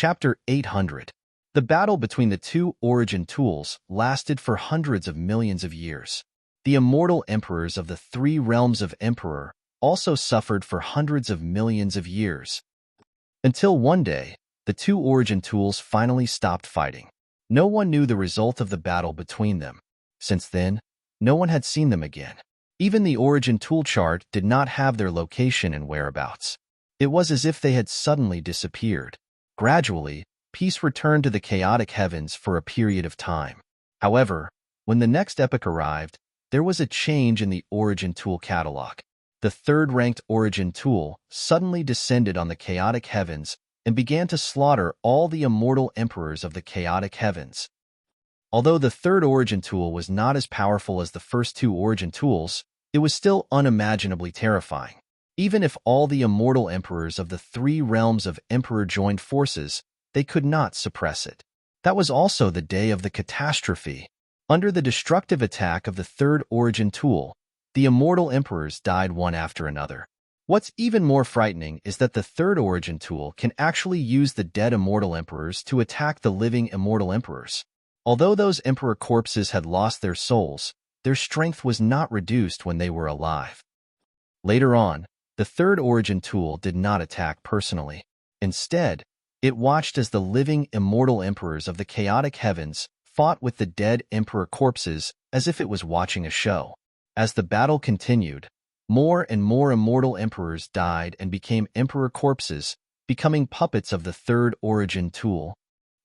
Chapter 800. The battle between the two origin tools lasted for hundreds of millions of years. The immortal emperors of the three realms of Emperor also suffered for hundreds of millions of years. Until one day, the two origin tools finally stopped fighting. No one knew the result of the battle between them. Since then, no one had seen them again. Even the origin tool chart did not have their location and whereabouts. It was as if they had suddenly disappeared. Gradually, peace returned to the chaotic heavens for a period of time. However, when the next epoch arrived, there was a change in the origin tool catalog. The third-ranked origin tool suddenly descended on the chaotic heavens and began to slaughter all the immortal emperors of the chaotic heavens. Although the third origin tool was not as powerful as the first two origin tools, it was still unimaginably terrifying. Even if all the immortal emperors of the three realms of Emperor joined forces, they could not suppress it. That was also the day of the catastrophe. Under the destructive attack of the third origin tool, the immortal emperors died one after another. What's even more frightening is that the third origin tool can actually use the dead immortal emperors to attack the living immortal emperors. Although those emperor corpses had lost their souls, their strength was not reduced when they were alive. Later on, the third origin tool did not attack personally. Instead, it watched as the living immortal emperors of the chaotic heavens fought with the dead emperor corpses as if it was watching a show. As the battle continued, more and more immortal emperors died and became emperor corpses, becoming puppets of the third origin tool.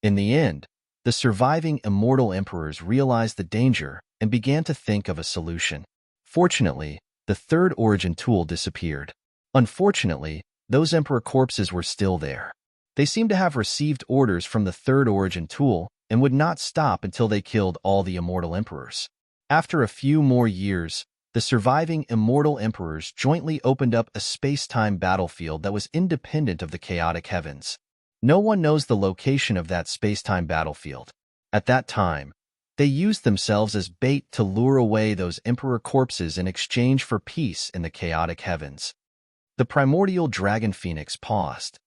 In the end, the surviving immortal emperors realized the danger and began to think of a solution. Fortunately, the third origin tool disappeared. Unfortunately, those emperor corpses were still there. They seemed to have received orders from the third origin tool and would not stop until they killed all the immortal emperors. After a few more years, the surviving immortal emperors jointly opened up a space-time battlefield that was independent of the chaotic heavens. No one knows the location of that space-time battlefield. At that time, they used themselves as bait to lure away those emperor corpses in exchange for peace in the chaotic heavens. The primordial dragon phoenix paused.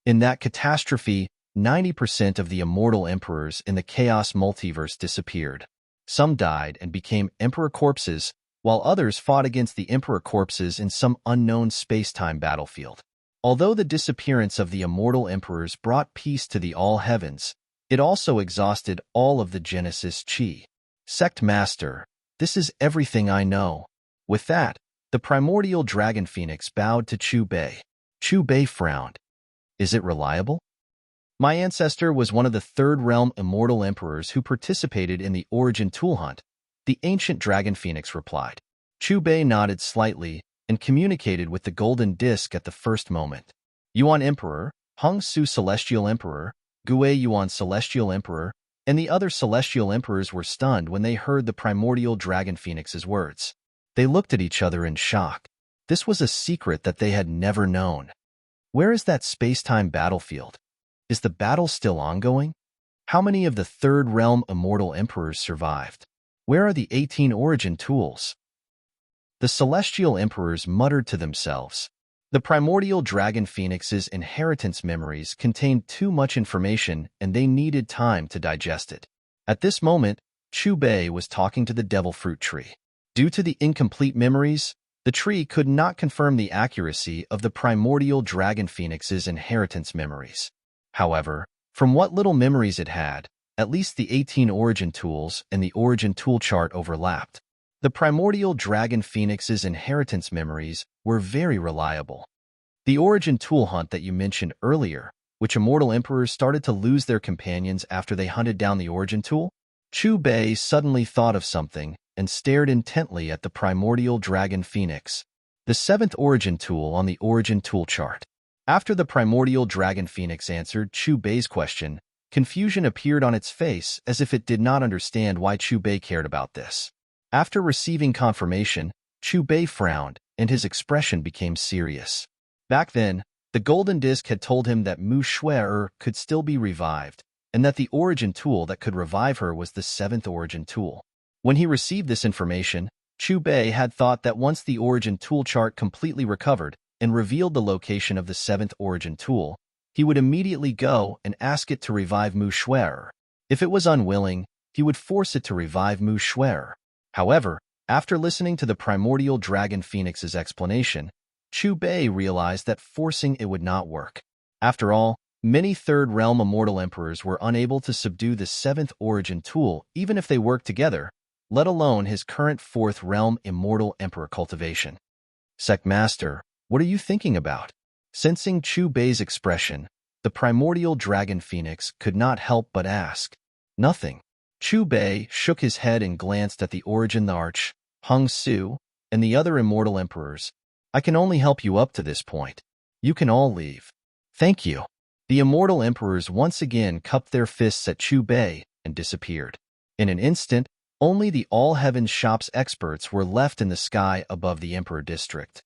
In that catastrophe, 90% of the immortal emperors in the chaos multiverse disappeared. Some died and became emperor corpses, while others fought against the emperor corpses in some unknown space-time battlefield. Although the disappearance of the immortal emperors brought peace to the all heavens, it also exhausted all of the Genesis Chi. Sect Master, this is everything I know. With that, the primordial dragon phoenix bowed to Chu Bei. Chu Bei frowned. Is it reliable? My ancestor was one of the third realm immortal emperors who participated in the origin tool hunt, the ancient dragon phoenix replied. Chu Bei nodded slightly and communicated with the golden disc at the first moment. Yuan Emperor, Hung Su Celestial Emperor, Gue Yuan Celestial Emperor, and the other celestial emperors were stunned when they heard the primordial dragon phoenix's words. They looked at each other in shock. This was a secret that they had never known. Where is that space-time battlefield? Is the battle still ongoing? How many of the third realm immortal emperors survived? Where are the 18 origin tools? The celestial emperors muttered to themselves. The primordial dragon phoenix's inheritance memories contained too much information and they needed time to digest it. At this moment, Chu Bei was talking to the devil fruit tree. Due to the incomplete memories, the tree could not confirm the accuracy of the primordial dragon phoenix's inheritance memories. However, from what little memories it had, at least the 18 origin tools and the origin tool chart overlapped. The primordial dragon phoenix's inheritance memories were very reliable. The origin tool hunt that you mentioned earlier, which immortal emperors started to lose their companions after they hunted down the origin tool? Chu Bei suddenly thought of something and stared intently at the primordial dragon phoenix, the seventh origin tool on the origin tool chart. After the primordial dragon phoenix answered Chu Bei's question, confusion appeared on its face as if it did not understand why Chu Bei cared about this. After receiving confirmation, Chu Bei frowned, and his expression became serious. Back then, the golden disc had told him that Mu Shui could still be revived, and that the origin tool that could revive her was the seventh origin tool. When he received this information, Chu Bei had thought that once the origin tool chart completely recovered and revealed the location of the seventh origin tool, he would immediately go and ask it to revive Mu Shuer. If it was unwilling, he would force it to revive Mu Shuer. However, after listening to the primordial dragon phoenix's explanation, Chu Bei realized that forcing it would not work. After all, many Third Realm Immortal Emperors were unable to subdue the Seventh Origin tool even if they worked together, let alone his current Fourth Realm Immortal Emperor cultivation. Sect Master, what are you thinking about? Sensing Chu Bei's expression, the primordial dragon phoenix could not help but ask. Nothing. Chu Bei shook his head and glanced at the Origin the Arch, Hung Su, and the other immortal emperors. I can only help you up to this point. You can all leave. Thank you. The immortal emperors once again cupped their fists at Chu Bei and disappeared. In an instant, only the All Heavens Shop's experts were left in the sky above the Emperor District.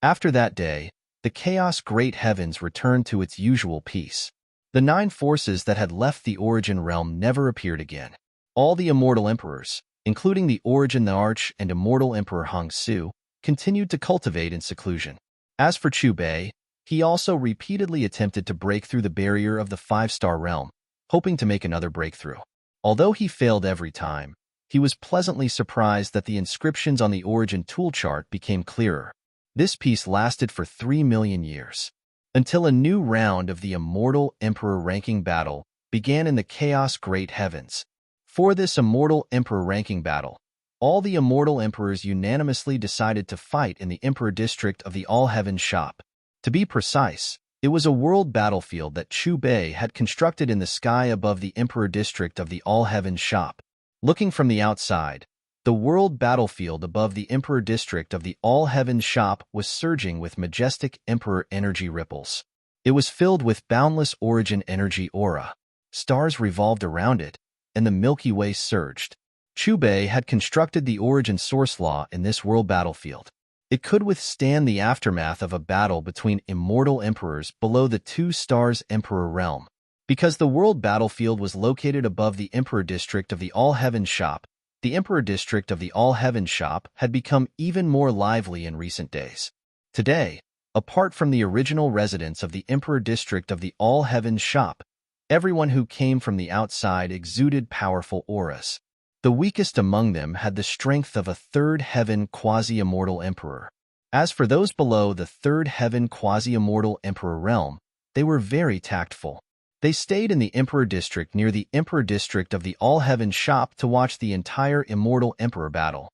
After that day, the Chaos Great Heavens returned to its usual peace. The 9 forces that had left the Origin realm never appeared again. All the immortal emperors, including the Origin the Arch and immortal Emperor Hong Su, continued to cultivate in seclusion. As for Chu Bei, he also repeatedly attempted to break through the barrier of the 5-star realm, hoping to make another breakthrough. Although he failed every time, he was pleasantly surprised that the inscriptions on the Origin tool chart became clearer. This piece lasted for 3 million years, until a new round of the Immortal Emperor ranking battle began in the Chaos Great Heavens. For this Immortal Emperor ranking battle, all the immortal emperors unanimously decided to fight in the Emperor District of the All Heavens Shop. To be precise, it was a world battlefield that Chu Bei had constructed in the sky above the Emperor District of the All Heavens Shop. Looking from the outside, the world battlefield above the Emperor District of the All Heavens Shop was surging with majestic Emperor energy ripples. It was filled with boundless Origin energy aura. Stars revolved around it, and the Milky Way surged. Chu Bei had constructed the Origin source law in this world battlefield. It could withstand the aftermath of a battle between immortal emperors below the 2 stars Emperor realm. Because the world battlefield was located above the Emperor District of the All Heavens Shop, the Emperor District of the All Heavens Shop had become even more lively in recent days. Today, apart from the original residents of the Emperor District of the All Heavens Shop, everyone who came from the outside exuded powerful auras. The weakest among them had the strength of a third heaven quasi-immortal emperor. As for those below the third heaven quasi-immortal emperor realm, they were very tactful. They stayed in the Emperor District near the Emperor District of the All Heavens Shop to watch the entire immortal emperor battle.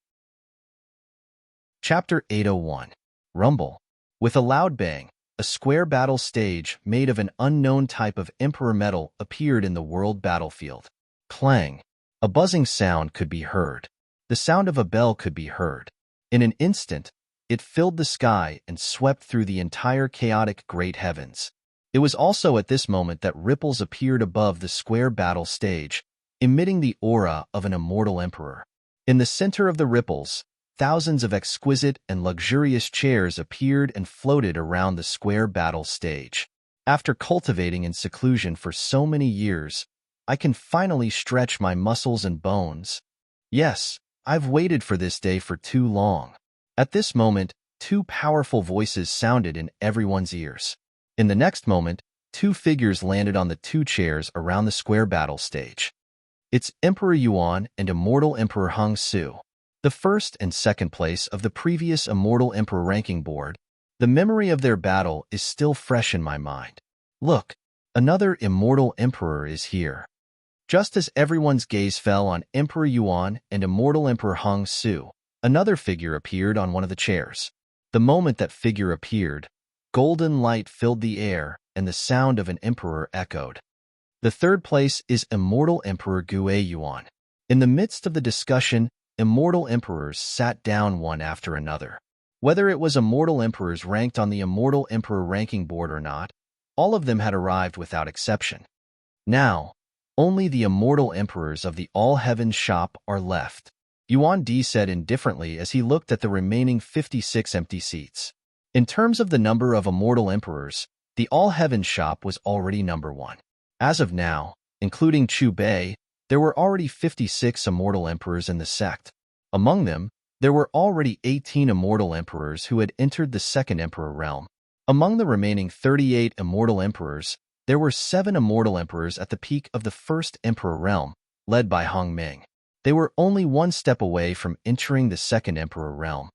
Chapter 801. Rumble. With a loud bang, a square battle stage made of an unknown type of emperor metal appeared in the world battlefield. Clang. A buzzing sound could be heard. The sound of a bell could be heard. In an instant, it filled the sky and swept through the entire chaotic great heavens. It was also at this moment that ripples appeared above the square battle stage, emitting the aura of an immortal emperor. In the center of the ripples, thousands of exquisite and luxurious chairs appeared and floated around the square battle stage. After cultivating in seclusion for so many years, I can finally stretch my muscles and bones. Yes, I've waited for this day for too long. At this moment, 2 powerful voices sounded in everyone's ears. In the next moment, 2 figures landed on the 2 chairs around the square battle stage. It's Emperor Yuan and Immortal Emperor Hong Su. The first and second place of the previous Immortal Emperor ranking board, the memory of their battle is still fresh in my mind. Look, another Immortal Emperor is here. Just as everyone's gaze fell on Emperor Yuan and Immortal Emperor Hong Su, another figure appeared on one of the chairs. The moment that figure appeared, golden light filled the air and the sound of an emperor echoed. The third place is Immortal Emperor Gue Yuan. In the midst of the discussion, immortal emperors sat down one after another. Whether it was immortal emperors ranked on the Immortal Emperor ranking board or not, all of them had arrived without exception. Now, only the immortal emperors of the All Heavens Shop are left, Yuan Di said indifferently as he looked at the remaining 56 empty seats. In terms of the number of immortal emperors, the All Heavens Shop was already number 1. As of now, including Chu Bei, there were already 56 immortal emperors in the sect. Among them, there were already 18 immortal emperors who had entered the second emperor realm. Among the remaining 38 immortal emperors, There were 7 immortal emperors at the peak of the first emperor realm, led by Hong Ming. They were only one step away from entering the second emperor realm.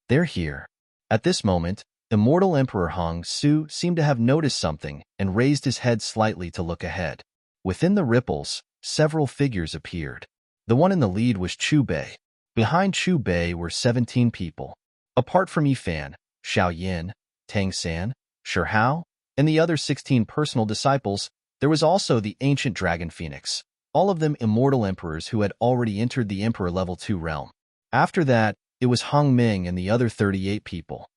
They're here. At this moment, immortal Emperor Hong Su seemed to have noticed something and raised his head slightly to look ahead. Within the ripples, several figures appeared. The one in the lead was Chu Bei. Behind Chu Bei were 17 people. Apart from Yifan, Xiao Yin, Tang San, Shi Hao, and the other 16 personal disciples, there was also the ancient dragon phoenix, all of them immortal emperors who had already entered the Emperor Level 2 realm. After that, it was Hong Ming and the other 38 people.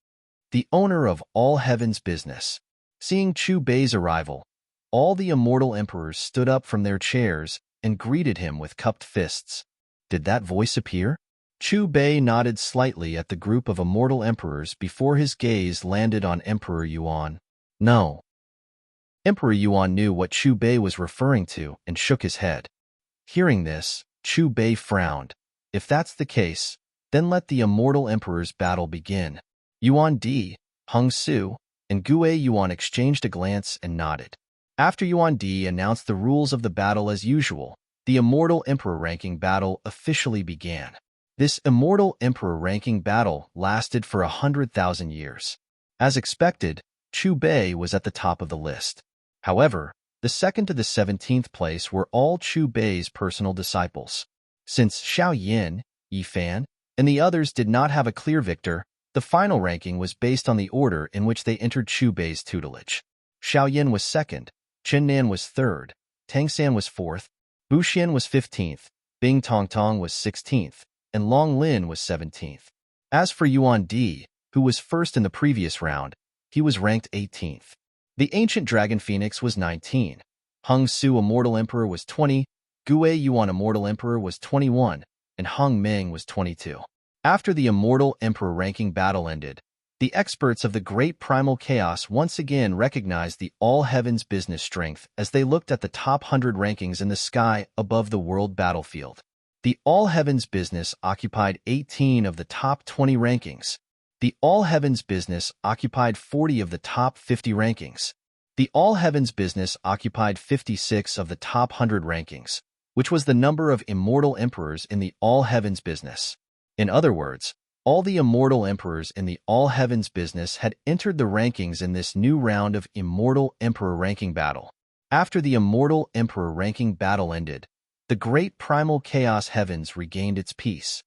The owner of all heaven's business. Seeing Chu Bei's arrival, all the immortal emperors stood up from their chairs and greeted him with cupped fists. Did that voice appear? Chu Bei nodded slightly at the group of immortal emperors before his gaze landed on Emperor Yuan. No. Emperor Yuan knew what Chu Bei was referring to and shook his head. Hearing this, Chu Bei frowned. If that's the case, then let the immortal emperors' battle begin. Yuan Di, Hong Su, and Gue Yuan exchanged a glance and nodded. After Yuan Di announced the rules of the battle as usual, the immortal emperor ranking battle officially began. This immortal emperor ranking battle lasted for 100,000 years. As expected, Chu Bei was at the top of the list. However, the second to the 17th place were all Chu Bei's personal disciples. Since Xiao Yin, Yifan, and the others did not have a clear victor, the final ranking was based on the order in which they entered Chu Bei's tutelage. Xiao Yin was second, Chen Nan was third, Tang San was fourth, Bu Xian was 15th, Bing Tong Tong was 16th, and Long Lin was 17th. As for Yuan Di, who was first in the previous round, he was ranked 18th. The ancient dragon phoenix was 19. Hong Su immortal emperor was 20, Gue Yuan immortal emperor was 21, and Hong Ming was 22. After the immortal emperor ranking battle ended, the experts of the great primal chaos once again recognized the all-heavens business strength as they looked at the top 100 rankings in the sky above the world battlefield. The all-heavens business occupied 18 of the top 20 rankings. The all-heavens business occupied 40 of the top 50 rankings. The all-heavens business occupied 56 of the top 100 rankings, which was the number of immortal emperors in the all-heavens business. In other words, all the immortal emperors in the all-heavens business had entered the rankings in this new round of immortal emperor ranking battle. After the immortal emperor ranking battle ended, the great primal chaos heavens regained its peace.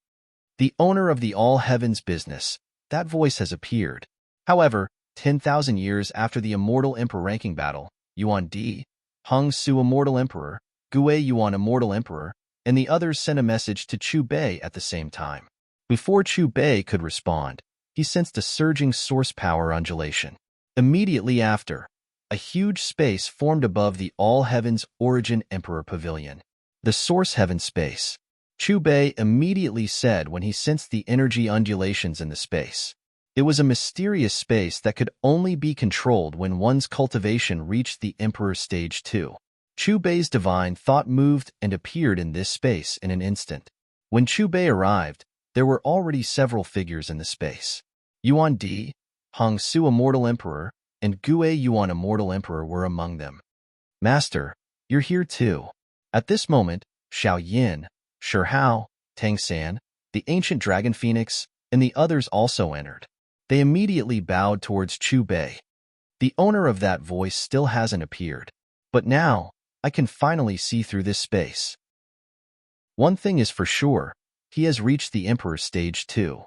The owner of the all-heavens business, that voice has appeared. However, 10,000 years after the immortal emperor ranking battle, Yuan Di, Hong Su immortal emperor, Gue Yuan immortal emperor, and the others sent a message to Chu Bei at the same time. Before Chu Bei could respond, he sensed a surging source power undulation. Immediately after, a huge space formed above the all-heavens origin emperor pavilion. The source heaven space. Chu Bei immediately said when he sensed the energy undulations in the space. It was a mysterious space that could only be controlled when one's cultivation reached the Emperor Stage 2. Chu Bei's divine thought moved and appeared in this space in an instant. When Chu Bei arrived, there were already several figures in the space. Yuan Di, Hong Su Immortal Emperor, and Gue Yuan Immortal Emperor were among them. Master, you're here too. At this moment, Xiao Yin, Shi Hao, Tang San, the ancient dragon phoenix, and the others also entered. They immediately bowed towards Chu Bei. The owner of that voice still hasn't appeared. But now, I can finally see through this space. One thing is for sure, he has reached the Emperor Stage 2.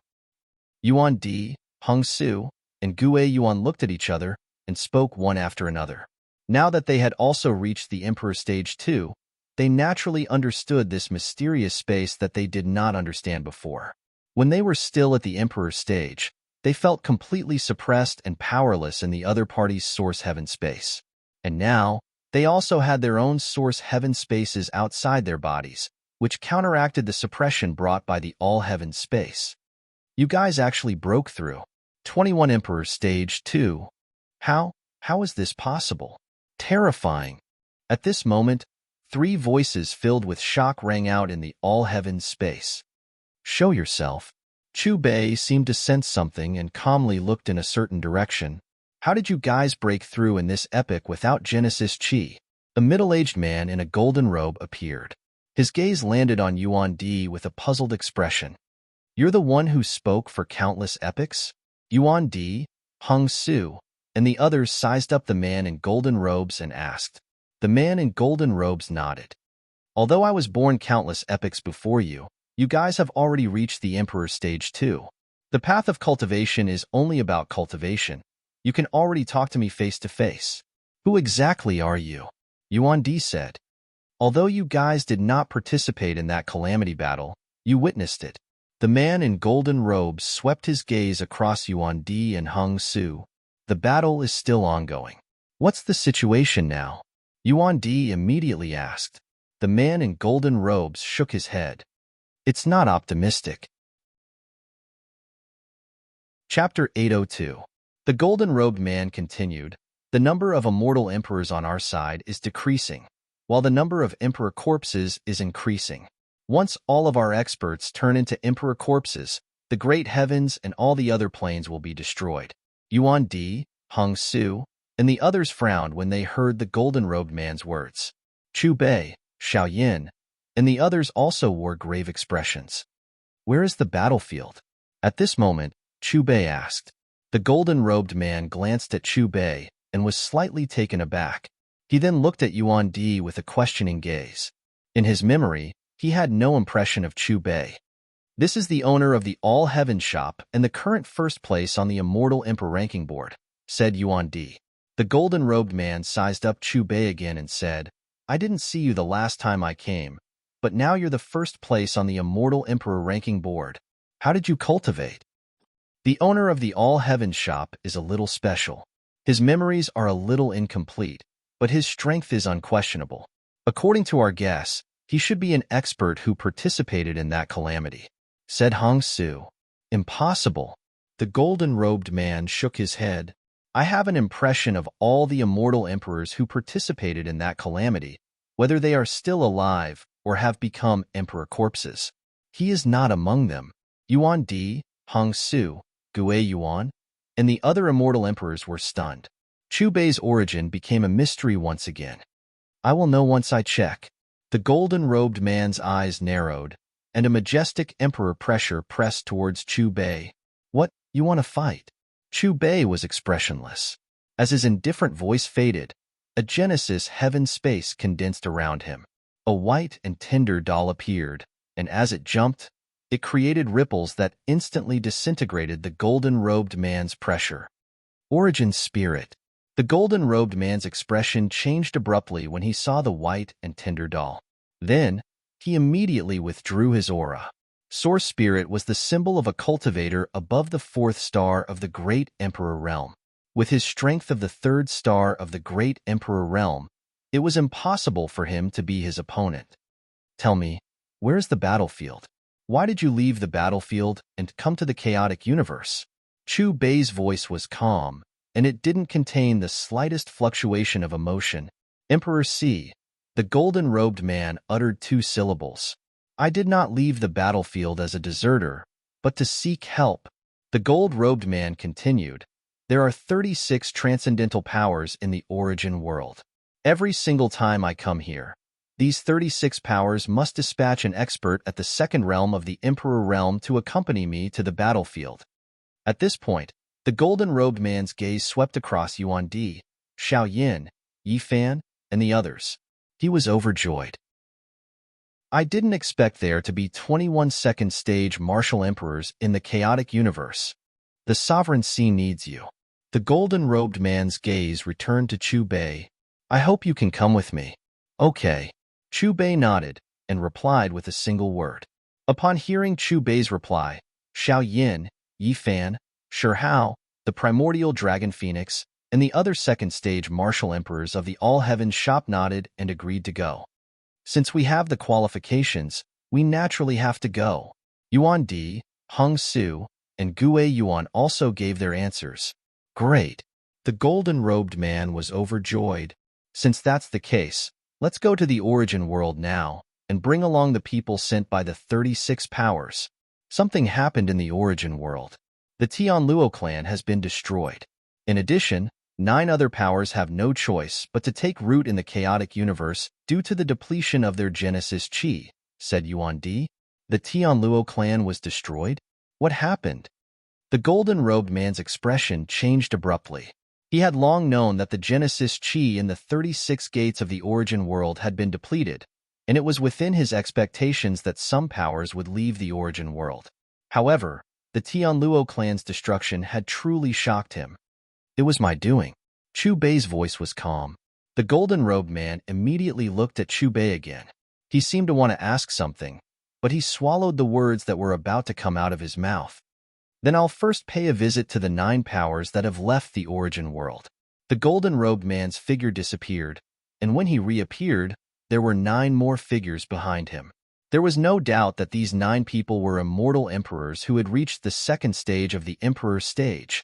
Yuan Di, Hong Su, and Gue Yuan looked at each other and spoke one after another. Now that they had also reached the Emperor Stage 2, they naturally understood this mysterious space that they did not understand before. When they were still at the Emperor Stage, they felt completely suppressed and powerless in the other party's source heaven space. And now, they also had their own source heaven spaces outside their bodies, which counteracted the suppression brought by the all-heaven space. You guys actually broke through. 21 Emperor Stage 2. How is this possible? Terrifying. At this moment, 3 voices filled with shock rang out in the all-heavens space. Show yourself. Chu Bei seemed to sense something and calmly looked in a certain direction. How did you guys break through in this epic without Genesis Chi? A middle-aged man in a golden robe appeared. His gaze landed on Yuan Di with a puzzled expression. You're the one who spoke for countless epics? Yuan Di, Hung Su, and the others sized up the man in golden robes and asked. The man in golden robes nodded. Although I was born countless epics before you, you guys have already reached the Emperor's stage 2. The path of cultivation is only about cultivation. You can already talk to me face to face. Who exactly are you? Yuan Di said. Although you guys did not participate in that calamity battle, you witnessed it. The man in golden robes swept his gaze across Yuan Di and Hung Su. The battle is still ongoing. What's the situation now? Yuan Di immediately asked. The man in golden robes shook his head. It's not optimistic. Chapter 802. The golden-robed man continued. The number of immortal emperors on our side is decreasing, while the number of emperor corpses is increasing. Once all of our experts turn into emperor corpses, the great heavens and all the other planes will be destroyed. Yuan Di, Hung Su, and the others frowned when they heard the golden-robed man's words. Chu Bei, Xiao Yin, and the others also wore grave expressions. Where is the battlefield? At this moment, Chu Bei asked. The golden-robed man glanced at Chu Bei and was slightly taken aback. He then looked at Yuan Di with a questioning gaze. In his memory, he had no impression of Chu Bei. This is the owner of the All-Heaven shop and the current first place on the Immortal Emperor ranking board, said Yuan Di. The golden-robed man sized up Chu Bei again and said, I didn't see you the last time I came, but now you're the first place on the Immortal Emperor ranking board. How did you cultivate? The owner of the All-Heaven shop is a little special. His memories are a little incomplete, but his strength is unquestionable. According to our guess, he should be an expert who participated in that calamity, said Hung Su. Impossible. The golden-robed man shook his head. I have an impression of all the immortal emperors who participated in that calamity, whether they are still alive or have become emperor corpses. He is not among them. Yuan Di, Hung Su, Gue Yuan, and the other immortal emperors were stunned. Chu Bei's origin became a mystery once again. I will know once I check. The golden-robed man's eyes narrowed, and a majestic emperor pressure pressed towards Chu Bei. What, you want to fight? Chu Bei was expressionless. As his indifferent voice faded, a Genesis heaven space condensed around him. A white and tender doll appeared, and as it jumped, it created ripples that instantly disintegrated the golden-robed man's pressure. Origin Spirit. The golden-robed man's expression changed abruptly when he saw the white and tender doll. Then, he immediately withdrew his aura. Source Spirit was the symbol of a cultivator above the 4th star of the Great Emperor Realm. With his strength of the 3rd star of the Great Emperor Realm, it was impossible for him to be his opponent. Tell me, where's the battlefield? Why did you leave the battlefield and come to the chaotic universe? Chu Bei's voice was calm, and it didn't contain the slightest fluctuation of emotion. Emperor C. The golden-robed man uttered 2 syllables. I did not leave the battlefield as a deserter, but to seek help. The gold-robed man continued. There are 36 transcendental powers in the origin world. Every single time I come here, these 36 powers must dispatch an expert at the 2nd realm of the Emperor Realm to accompany me to the battlefield. At this point, the golden-robed man's gaze swept across Yuan Di, Xiao Yin, Yi Fan, and the others. He was overjoyed. I didn't expect there to be 21 second-stage martial emperors in the chaotic universe. The Sovereign Sea needs you. The golden-robed man's gaze returned to Chu Bei. I hope you can come with me. Okay. Chu Bei nodded and replied with a single word. Upon hearing Chu Bei's reply, Xiao Yin, Yi Fan, Shi Hao, the primordial dragon phoenix, and the other second-stage martial emperors of the All-Heaven shop nodded and agreed to go. Since we have the qualifications, we naturally have to go. Yuan Di, Hung Su, and Gue Yuan also gave their answers. Great. The golden-robed man was overjoyed. Since that's the case, let's go to the origin world now and bring along the people sent by the 36 powers. Something happened in the origin world. The Tianluo clan has been destroyed. In addition, 9 other powers have no choice but to take root in the chaotic universe due to the depletion of their Genesis Chi, said Yuan Di. The Tianluo clan was destroyed? What happened? The golden-robed man's expression changed abruptly. He had long known that the Genesis Chi in the 36 gates of the origin world had been depleted, and it was within his expectations that some powers would leave the origin world. However, the Tianluo clan's destruction had truly shocked him. It was my doing. Chu Bei's voice was calm. The golden-robed man immediately looked at Chu Bei again. He seemed to want to ask something, but he swallowed the words that were about to come out of his mouth. Then I'll first pay a visit to the 9 powers that have left the origin world. The golden-robed man's figure disappeared, and when he reappeared, there were 9 more figures behind him. There was no doubt that these 9 people were immortal emperors who had reached the second stage of the emperor stage.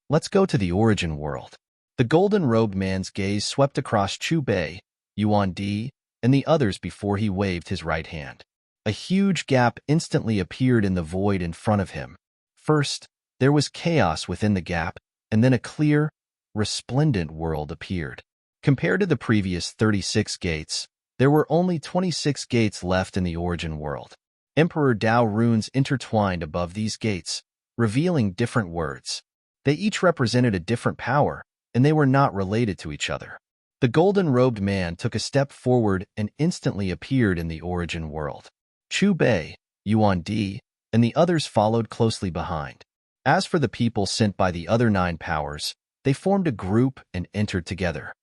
Let's go to the origin world. The golden-robed man's gaze swept across Chu Bei, Yuan Di, and the others before he waved his right hand. A huge gap instantly appeared in the void in front of him. First, there was chaos within the gap, and then a clear, resplendent world appeared. Compared to the previous 36 gates, there were only 26 gates left in the origin world. Emperor Dao runes intertwined above these gates, revealing different words. They each represented a different power, and they were not related to each other. The golden-robed man took a step forward and instantly appeared in the origin world. Chu Bei, Yuan Di, and the others followed closely behind. As for the people sent by the other 9 powers, they formed a group and entered together.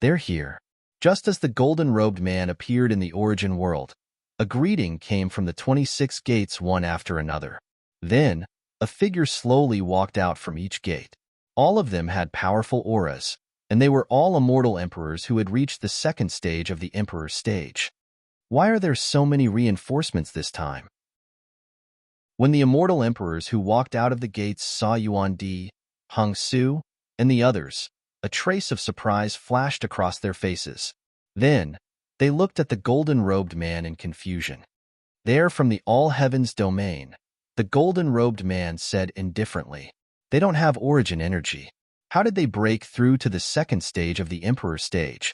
They're here. Just as the golden-robed man appeared in the origin world, a greeting came from the 26 gates one after another. Then, a figure slowly walked out from each gate. All of them had powerful auras, and they were all immortal emperors who had reached the second stage of the emperor stage. Why are there so many reinforcements this time? When the immortal emperors who walked out of the gates saw Yuan Di, Hong Su, and the others, a trace of surprise flashed across their faces. Then, they looked at the golden-robed man in confusion. They're from the all-heavens domain, the golden-robed man said indifferently. They don't have origin energy. How did they break through to the second stage of the emperor stage?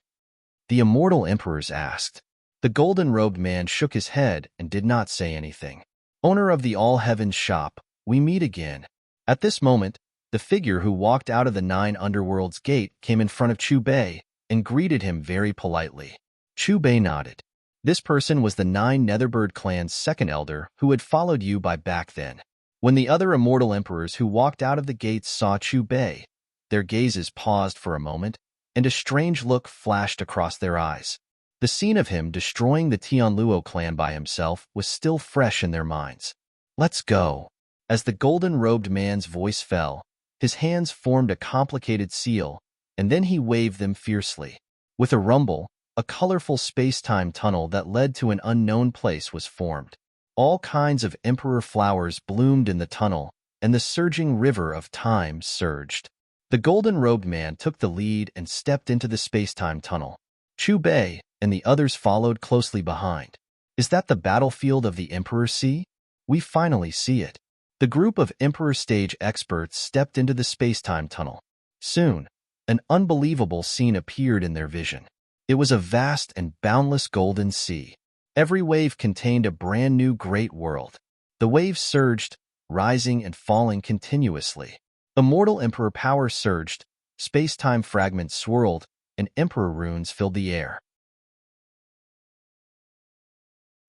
The immortal emperors asked. The golden-robed man shook his head and did not say anything. Owner of the all-heavens shop, we meet again. At this moment, the figure who walked out of the 9 underworlds gate came in front of Chu Bei and greeted him very politely. Chu Bei nodded. This person was the 9 Netherbird clan's second elder who had followed you by back then. When the other immortal emperors who walked out of the gates saw Chu Bei, their gazes paused for a moment, and a strange look flashed across their eyes. The scene of him destroying the Tianluo clan by himself was still fresh in their minds. Let's go. As the golden-robed man's voice fell, his hands formed a complicated seal, and then he waved them fiercely. With a rumble, a colorful space-time tunnel that led to an unknown place was formed. All kinds of emperor flowers bloomed in the tunnel, and the surging river of time surged. The golden-robed man took the lead and stepped into the space-time tunnel. Chu Bei and the others followed closely behind. Is that the battlefield of the Emperor Sea? We finally see it. The group of Emperor Stage experts stepped into the space-time tunnel. Soon, an unbelievable scene appeared in their vision. It was a vast and boundless golden sea. Every wave contained a brand new great world. The waves surged, rising and falling continuously. Immortal Emperor power surged, space-time fragments swirled, and Emperor runes filled the air.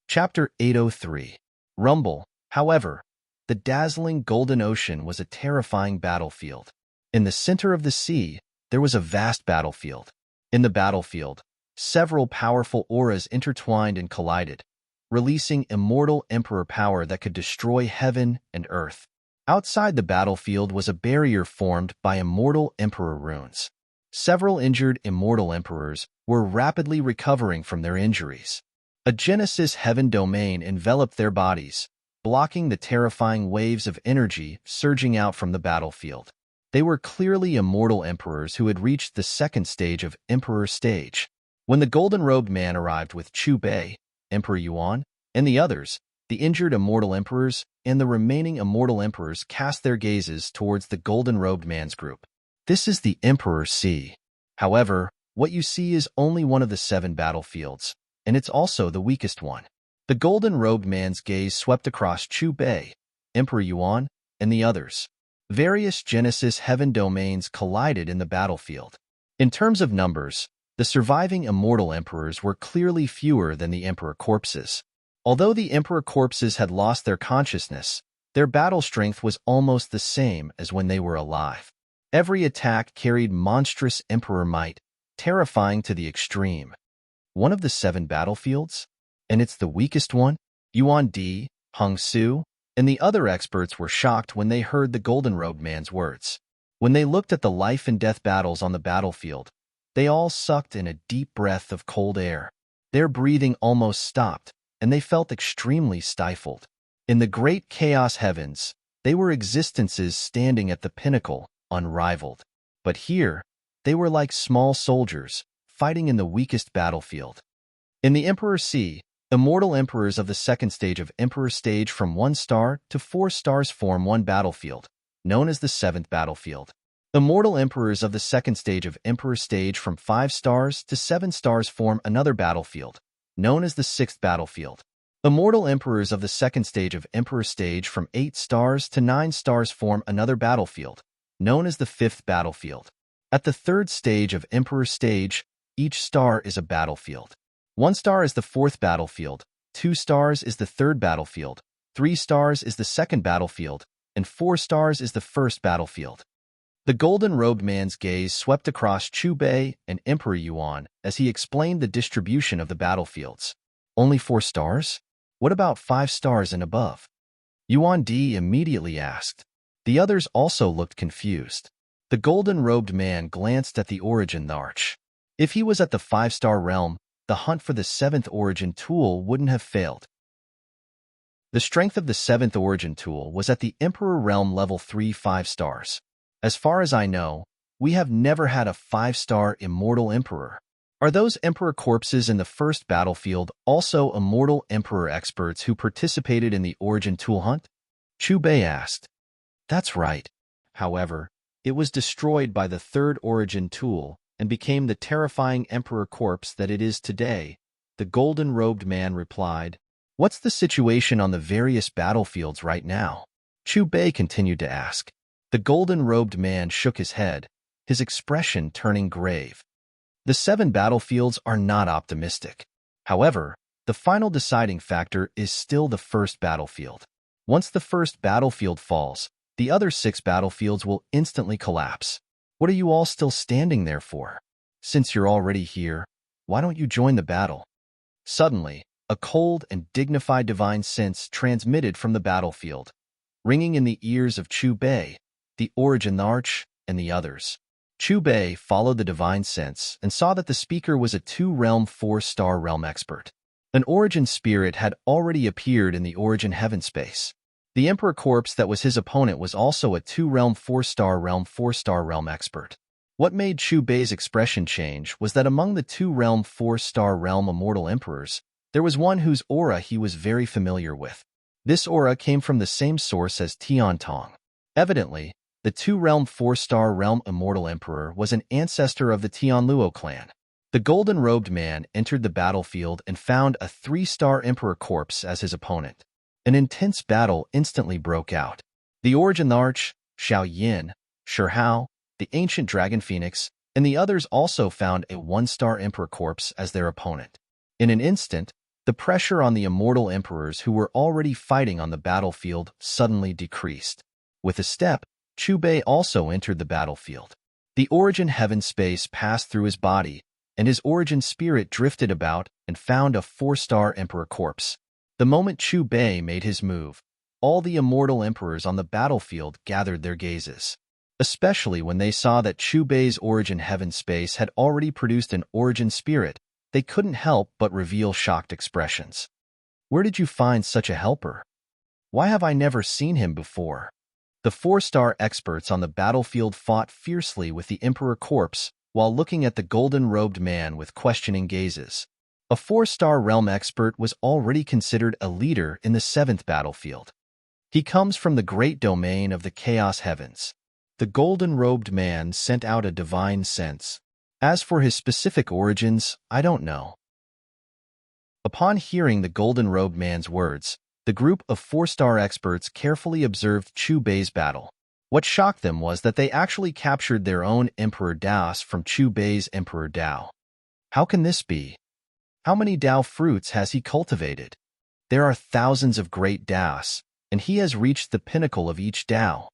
Chapter 803. Rumble. However, the dazzling golden ocean was a terrifying battlefield. In the center of the sea, there was a vast battlefield. In the battlefield, several powerful auras intertwined and collided, releasing immortal emperor power that could destroy heaven and earth. Outside the battlefield was a barrier formed by immortal emperor runes. Several injured immortal emperors were rapidly recovering from their injuries. A Genesis heaven domain enveloped their bodies, blocking the terrifying waves of energy surging out from the battlefield. They were clearly immortal emperors who had reached the second stage of emperor stage. When the golden-robed man arrived with Chu Bei, Emperor Yuan, and the others, the injured immortal emperors and the remaining immortal emperors cast their gazes towards the golden-robed man's group. This is the Emperor Sea. However, what you see is only one of the 7 battlefields, and it's also the weakest one. The golden-robed man's gaze swept across Chu Bei, Emperor Yuan, and the others. Various Genesis heaven domains collided in the battlefield. In terms of numbers, the surviving immortal emperors were clearly fewer than the emperor corpses. Although the emperor corpses had lost their consciousness, their battle strength was almost the same as when they were alive. Every attack carried monstrous emperor might, terrifying to the extreme. One of the 7 battlefields? And it's the weakest one? Yuan Di, Hung Su, and the other experts were shocked when they heard the golden-robed man's words. When they looked at the life-and-death battles on the battlefield, they all sucked in a deep breath of cold air. Their breathing almost stopped, and they felt extremely stifled. In the great chaos heavens, they were existences standing at the pinnacle, unrivaled. But here, they were like small soldiers, fighting in the weakest battlefield. In the Emperor Sea, immortal emperors of the second stage of Emperor Stage from 1 star to 4 stars form one battlefield, known as the 7th battlefield. Immortal emperors of the second stage of Emperor Stage from 5 stars to 7 stars form another battlefield, known as the 6th battlefield. Immortal emperors of the second stage of Emperor Stage from 8 stars to 9 stars form another battlefield, known as the 5th battlefield. At the 3rd stage of Emperor Stage, each star is a battlefield. 1 star is the 4th battlefield, 2 stars is the 3rd battlefield, 3 stars is the 2nd battlefield, and 4 stars is the 1st battlefield. The golden-robed man's gaze swept across Chu Bei and Emperor Yuan as he explained the distribution of the battlefields. Only 4 stars? What about 5 stars and above? Yuan Di immediately asked. The others also looked confused. The golden-robed man glanced at the origin arch. If he was at the 5-star realm, the hunt for the 7th origin tool wouldn't have failed. The strength of the 7th origin tool was at the Emperor Realm level 3 5 stars. As far as I know, we have never had a 5-star immortal emperor. Are those emperor corpses in the 1st battlefield also immortal emperor experts who participated in the origin tool hunt? Chu Bei asked. That's right. However, it was destroyed by the 3rd origin tool and became the terrifying emperor corpse that it is today, the golden-robed man replied. What's the situation on the various battlefields right now? Chu Bei continued to ask. The golden-robed man shook his head, his expression turning grave. The 7 battlefields are not optimistic. However, the final deciding factor is still the 1st battlefield. Once the 1st battlefield falls, the other 6 battlefields will instantly collapse. What are you all still standing there for? Since you're already here, why don't you join the battle? Suddenly, a cold and dignified divine sense transmitted from the battlefield, ringing in the ears of Chu Bei, the origin arch, and the others. Chu Bei followed the divine sense and saw that the speaker was a 2-realm 4-star realm expert. An origin spirit had already appeared in the origin heaven space. The emperor corpse that was his opponent was also a 2-realm 4-star realm 4-star realm expert. What made Chu Bei's expression change was that among the 2-realm 4-star realm immortal emperors, there was one whose aura he was very familiar with. This aura came from the same source as Tian Tong. Evidently, the 2-realm 4-star realm immortal emperor was an ancestor of the Tianluo clan. The golden-robed man entered the battlefield and found a 3-star emperor corpse as his opponent. An intense battle instantly broke out. The origin arch, Xiao Yin, Shi Hao, the ancient dragon phoenix, and the others also found a 1-star emperor corpse as their opponent. In an instant, the pressure on the immortal emperors who were already fighting on the battlefield suddenly decreased. With a step, Chu Bei also entered the battlefield. The origin heaven space passed through his body, and his origin spirit drifted about and found a 4-star emperor corpse. The moment Chu Bei made his move, all the immortal emperors on the battlefield gathered their gazes. Especially when they saw that Chu Bei's origin heaven space had already produced an origin spirit, they couldn't help but reveal shocked expressions. Where did you find such a helper? Why have I never seen him before? The 4-star experts on the battlefield fought fiercely with the emperor corpse while looking at the golden-robed man with questioning gazes. A 4-star realm expert was already considered a leader in the 7th battlefield. He comes from the great domain of the chaos heavens. the golden-robed man sent out a divine sense. As for his specific origins, I don't know. Upon hearing the golden-robed man's words, the group of 4-star experts carefully observed Chu Bei's battle. What shocked them was that they actually captured their own Emperor Daos from Chu Bei's Emperor Dao. How can this be? How many Dao fruits has he cultivated? There are thousands of great Daos, and he has reached the pinnacle of each Dao.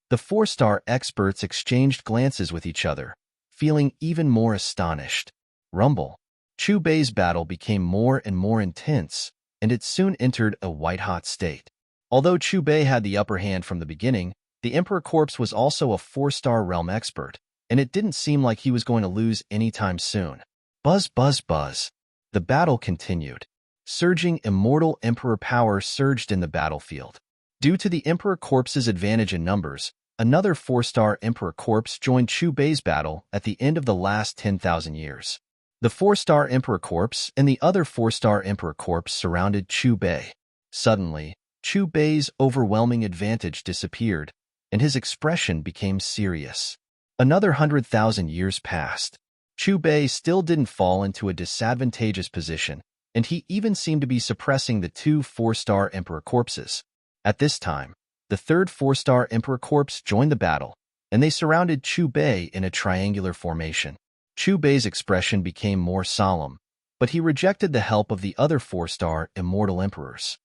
The 4-star experts exchanged glances with each other, feeling even more astonished. Rumble. Chu Bei's battle became more and more intense, and it soon entered a white-hot state. Although Chu Bei had the upper hand from the beginning, the Emperor Corpse was also a 4-star realm expert, and it didn't seem like he was going to lose anytime soon. Buzz, buzz, buzz. The battle continued. Surging immortal Emperor power surged in the battlefield. Due to the Emperor Corpse's advantage in numbers, another 4-star Emperor Corpse joined Chu Bei's battle at the end of the last 10,000 years. The 4-star Emperor Corpse and the other 4-star Emperor Corpse surrounded Chu Bei. Suddenly, Chu Bei's overwhelming advantage disappeared, and his expression became serious. Another 100,000 years passed. Chu Bei still didn't fall into a disadvantageous position, and he even seemed to be suppressing the two 4-star Emperor Corpses. At this time, the third 4-star Emperor Corpse joined the battle, and they surrounded Chu Bei in a triangular formation. Chu Bei's expression became more solemn, but he rejected the help of the other 4-star Immortal Emperors.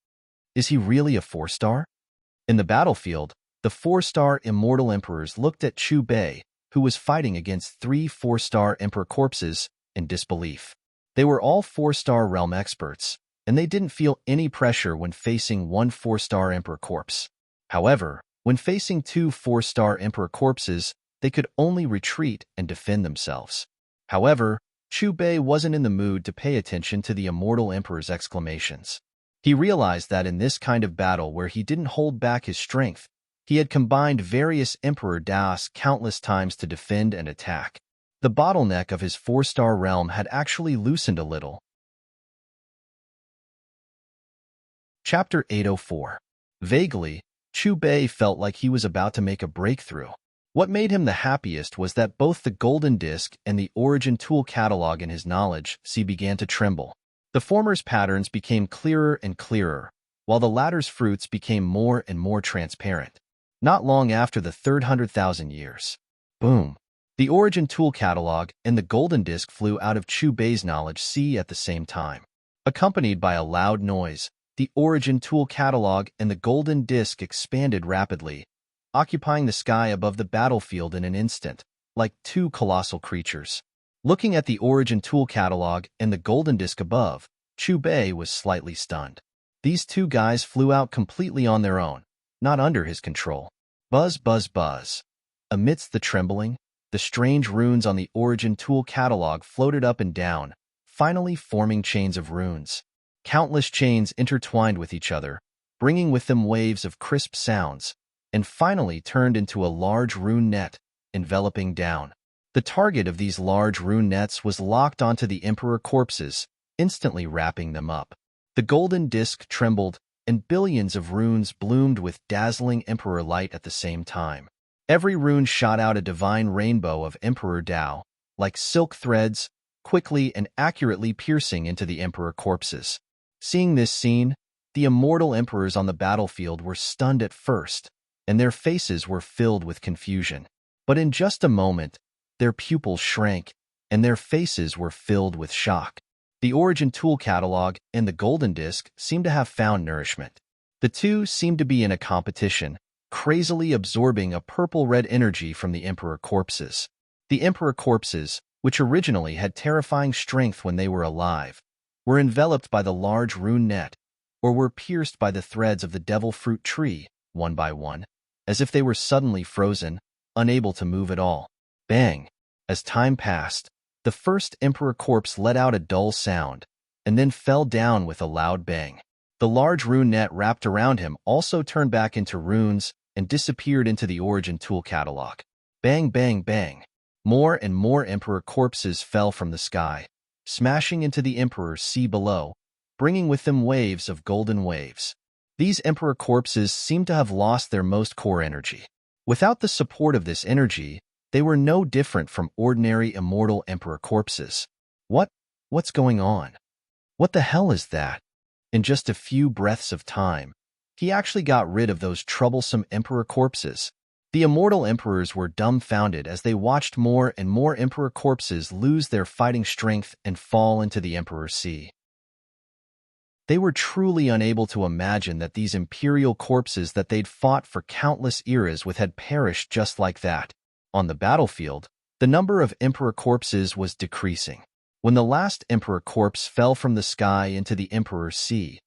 Is he really a 4-star? In the battlefield, the 4-star Immortal Emperors looked at Chu Bei, who was fighting against 3 4-star Emperor Corpses, in disbelief. They were all 4-star realm experts, and they didn't feel any pressure when facing one 4-star Emperor Corpse. However, when facing 2 4-star Emperor Corpses, they could only retreat and defend themselves. However, Chu Bei wasn't in the mood to pay attention to the Immortal Emperor's exclamations. He realized that in this kind of battle where he didn't hold back his strength, he had combined various Emperor Daos countless times to defend and attack. The bottleneck of his 4-star realm had actually loosened a little. Chapter 804. Vaguely, Chu Bei felt like he was about to make a breakthrough. What made him the happiest was that both the Golden Disc and the Origin Tool catalog in his knowledge began to tremble. The former's patterns became clearer and clearer, while the latter's fruits became more and more transparent. Not long after the third 100,000 years. Boom! The Origin Tool catalog and the Golden Disc flew out of Chu Bei's knowledge at the same time. Accompanied by a loud noise, the Origin Tool catalog and the Golden Disc expanded rapidly, occupying the sky above the battlefield in an instant, like 2 colossal creatures. Looking at the Origin Tool catalog and the Golden Disc above, Chu Bei was slightly stunned. These 2 guys flew out completely on their own, not under his control. Buzz, buzz, buzz. Amidst the trembling, the strange runes on the Origin Tool catalog floated up and down, finally forming chains of runes. Countless chains intertwined with each other, bringing with them waves of crisp sounds, and finally turned into a large rune net, enveloping down. The target of these large rune nets was locked onto the Emperor Corpses, instantly wrapping them up. The Golden Disc trembled, and billions of runes bloomed with dazzling Emperor light at the same time. Every rune shot out a divine rainbow of Emperor Dao, like silk threads, quickly and accurately piercing into the Emperor Corpses. Seeing this scene, the immortal emperors on the battlefield were stunned at first, and their faces were filled with confusion. But in just a moment, their pupils shrank, and their faces were filled with shock. The Origin Tool catalog and the Golden Disc seemed to have found nourishment. The two seemed to be in a competition, crazily absorbing a purple-red energy from the Emperor Corpses. The Emperor Corpses, which originally had terrifying strength when they were alive, were enveloped by the large rune net, or were pierced by the threads of the devil fruit tree, one by one, as if they were suddenly frozen, unable to move at all. Bang! As time passed, the first Emperor Corpse let out a dull sound, and then fell down with a loud bang. The large rune net wrapped around him also turned back into runes and disappeared into the Origin Tool catalog. Bang, bang, bang. More and more Emperor Corpses fell from the sky, smashing into the Emperor's sea below, bringing with them waves of golden waves. These Emperor Corpses seemed to have lost their most core energy. Without the support of this energy, they were no different from ordinary immortal emperor corpses. What's going on? What the hell is that? In just a few breaths of time, he actually got rid of those troublesome emperor corpses. The immortal emperors were dumbfounded as they watched more and more emperor corpses lose their fighting strength and fall into the emperor's sea. They were truly unable to imagine that these imperial corpses that they'd fought for countless eras with had perished just like that. On the battlefield, the number of emperor corpses was decreasing. When the last emperor corpse fell from the sky into the emperor's sea,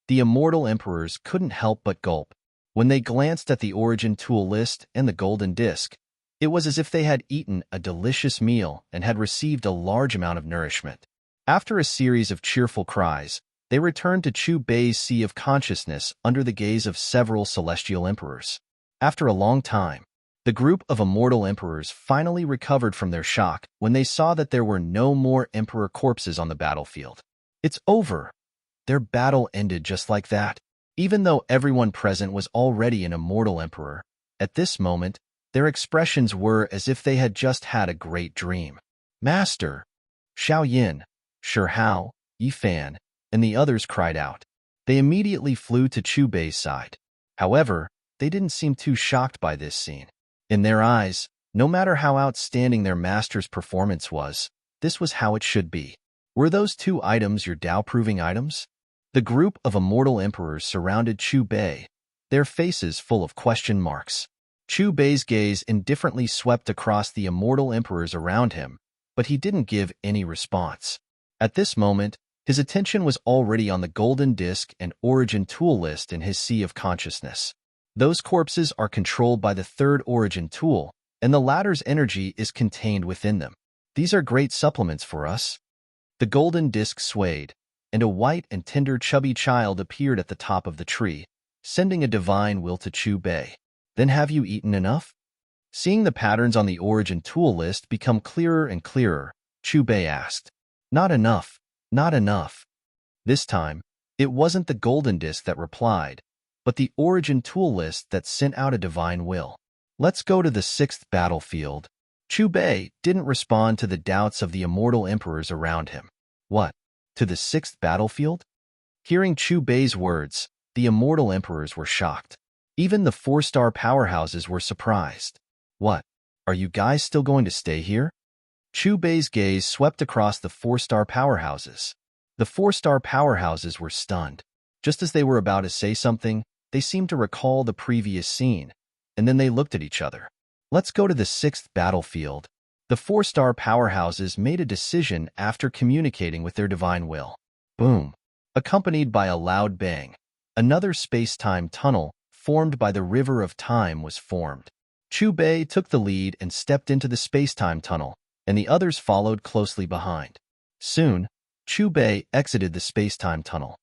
the immortal emperors couldn't help but gulp. When they glanced at the origin tool list and the golden disc, it was as if they had eaten a delicious meal and had received a large amount of nourishment. After a series of cheerful cries, they returned to Chu Bei's Sea of Consciousness under the gaze of several celestial emperors. After a long time, the group of immortal emperors finally recovered from their shock when they saw that there were no more emperor corpses on the battlefield. It's over. Their battle ended just like that. Even though everyone present was already an immortal emperor, at this moment, their expressions were as if they had just had a great dream. Master! Xiao Yin, Shi Hao, Yi Fan, and the others cried out. They immediately flew to Chu Bei's side. However, they didn't seem too shocked by this scene. In their eyes, no matter how outstanding their master's performance was, this was how it should be. Were those two items your Tao-proving items? The group of immortal emperors surrounded Chu Bei, their faces full of question marks. Chu Bei's gaze indifferently swept across the immortal emperors around him, but he didn't give any response. At this moment, his attention was already on the golden disc and origin tool list in his Sea of Consciousness. Those corpses are controlled by the third origin tool, and the latter's energy is contained within them. These are great supplements for us. The golden disc swayed, and a white and tender chubby child appeared at the top of the tree, sending a divine will to Chu Bei. Then have you eaten enough? Seeing the patterns on the origin tool list become clearer and clearer, Chu Bei asked. Not enough, not enough. This time, it wasn't the golden disc that replied, but the origin tool list that sent out a divine will. Let's go to the 6th battlefield. Chu Bei didn't respond to the doubts of the immortal emperors around him. What? To the 6th battlefield? Hearing Chu Bei's words, the immortal emperors were shocked. Even the 4-star powerhouses were surprised. What? Are you guys still going to stay here? Chu Bei's gaze swept across the 4-star powerhouses. The 4-star powerhouses were stunned. Just as they were about to say something, they seemed to recall the previous scene, and then they looked at each other. Let's go to the 6th battlefield. The 4-star powerhouses made a decision after communicating with their divine will. Boom! Accompanied by a loud bang, another space-time tunnel formed by the River of Time was formed. Chu Bei took the lead and stepped into the space-time tunnel, and the others followed closely behind. Soon, Chu Bei exited the space-time tunnel.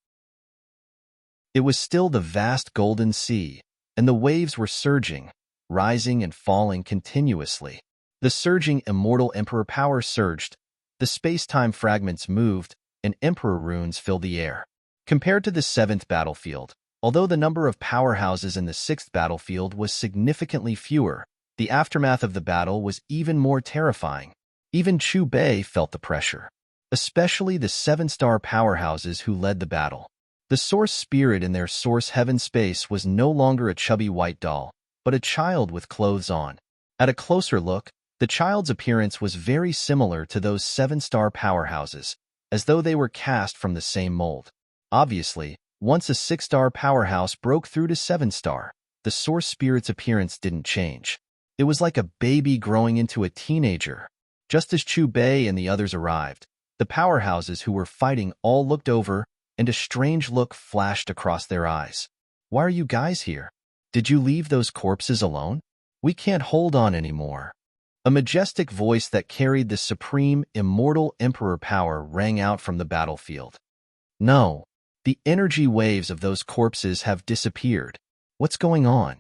It was still the vast golden sea, and the waves were surging, rising and falling continuously. The surging immortal emperor power surged, the space-time fragments moved, and emperor runes filled the air. Compared to the 7th battlefield, although the number of powerhouses in the 6th battlefield was significantly fewer, the aftermath of the battle was even more terrifying. Even Chu Bei felt the pressure, especially the 7-star powerhouses who led the battle. The source spirit in their source heaven space was no longer a chubby white doll, but a child with clothes on. At a closer look, the child's appearance was very similar to those 7-star powerhouses, as though they were cast from the same mold. Obviously, once a 6-star powerhouse broke through to 7-star, the source spirit's appearance didn't change. It was like a baby growing into a teenager. Just as Chu Bei and the others arrived, the powerhouses who were fighting all looked over, and a strange look flashed across their eyes. Why are you guys here? Did you leave those corpses alone? We can't hold on anymore. A majestic voice that carried the supreme, immortal emperor power rang out from the battlefield. No, the energy waves of those corpses have disappeared. What's going on?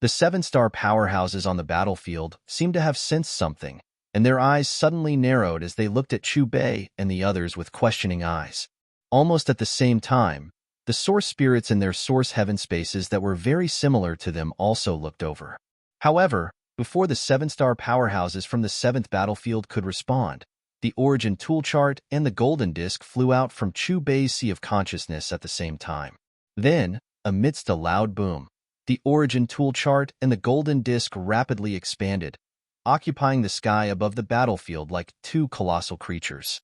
The 7-star powerhouses on the battlefield seemed to have sensed something, and their eyes suddenly narrowed as they looked at Chu Bei and the others with questioning eyes. Almost at the same time, the source spirits in their source heaven spaces that were very similar to them also looked over. However, before the 7-star powerhouses from the 7th battlefield could respond, the origin tool chart and the golden disc flew out from Chu Bei's sea of consciousness at the same time. Then, amidst a loud boom, the origin tool chart and the golden disc rapidly expanded, occupying the sky above the battlefield like two colossal creatures.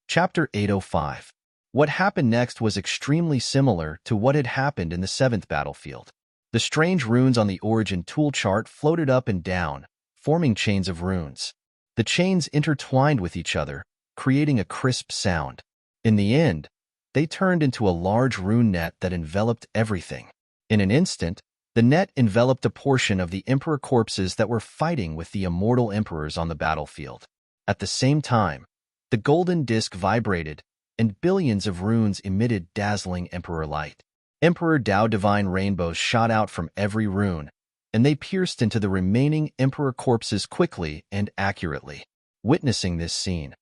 Chapter 805. What happened next was extremely similar to what had happened in the 7th battlefield. The strange runes on the origin tool chart floated up and down, forming chains of runes. The chains intertwined with each other, creating a crisp sound. In the end, they turned into a large rune net that enveloped everything. In an instant, the net enveloped a portion of the emperor corpses that were fighting with the immortal emperors on the battlefield. At the same time, the golden disc vibrated, and billions of runes emitted dazzling emperor light. Emperor Dao divine rainbows shot out from every rune, and they pierced into the remaining emperor corpses quickly and accurately. Witnessing this scene,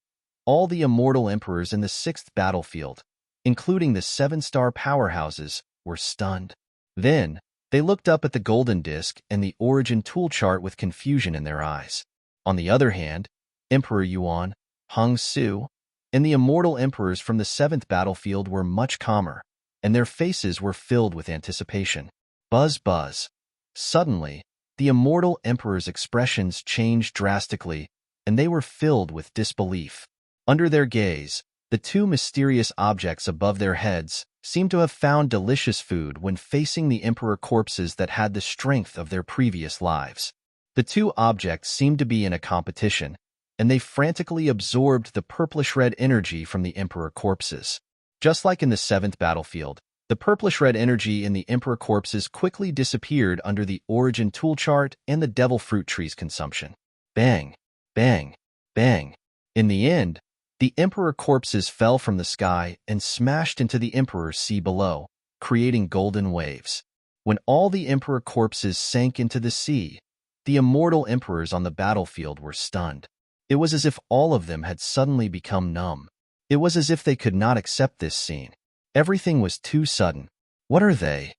all the immortal emperors in the 6th battlefield, including the 7-star powerhouses, were stunned. Then, they looked up at the golden disc and the origin tool chart with confusion in their eyes. On the other hand, Emperor Yuan, Hung Su, and the immortal emperors from the 7th battlefield were much calmer, and their faces were filled with anticipation. Buzz buzz. Suddenly, the immortal emperors' expressions changed drastically, and they were filled with disbelief. Under their gaze, the two mysterious objects above their heads seemed to have found delicious food when facing the emperor corpses that had the strength of their previous lives. The two objects seemed to be in a competition, and they frantically absorbed the purplish-red energy from the emperor corpses. Just like in the 7th battlefield, the purplish-red energy in the emperor corpses quickly disappeared under the origin tool chart and the devil fruit tree's consumption. Bang, bang, bang. In the end, the emperor corpses fell from the sky and smashed into the emperor's sea below, creating golden waves. When all the emperor corpses sank into the sea, the immortal emperors on the battlefield were stunned. It was as if all of them had suddenly become numb. It was as if they could not accept this scene. Everything was too sudden. What are they?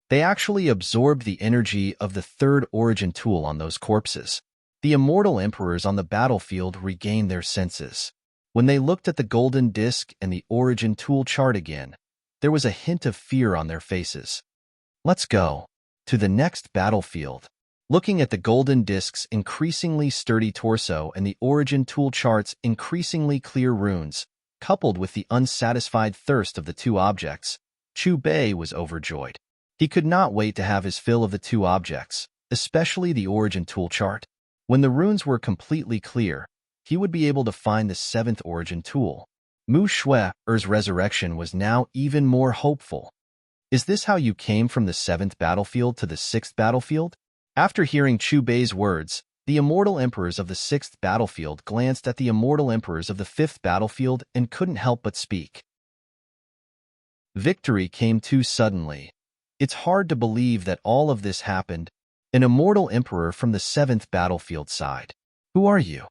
They actually absorbed the energy of the 3rd origin tool on those corpses. The immortal emperors on the battlefield regained their senses. When they looked at the golden disc and the origin tool chart again, there was a hint of fear on their faces. Let's go to the next battlefield. Looking at the golden disc's increasingly sturdy torso and the origin tool chart's increasingly clear runes, coupled with the unsatisfied thirst of the two objects, Chu Bei was overjoyed. He could not wait to have his fill of the two objects, especially the origin tool chart. When the runes were completely clear, he would be able to find the 7th origin tool. Mu Shue's resurrection was now even more hopeful. Is this how you came from the 7th battlefield to the 6th battlefield? After hearing Chu Bei's words, the immortal emperors of the 6th battlefield glanced at the immortal emperors of the 5th battlefield and couldn't help but speak. Victory came too suddenly. It's hard to believe that all of this happened. An immortal emperor from the 7th battlefield sighed. Who are you?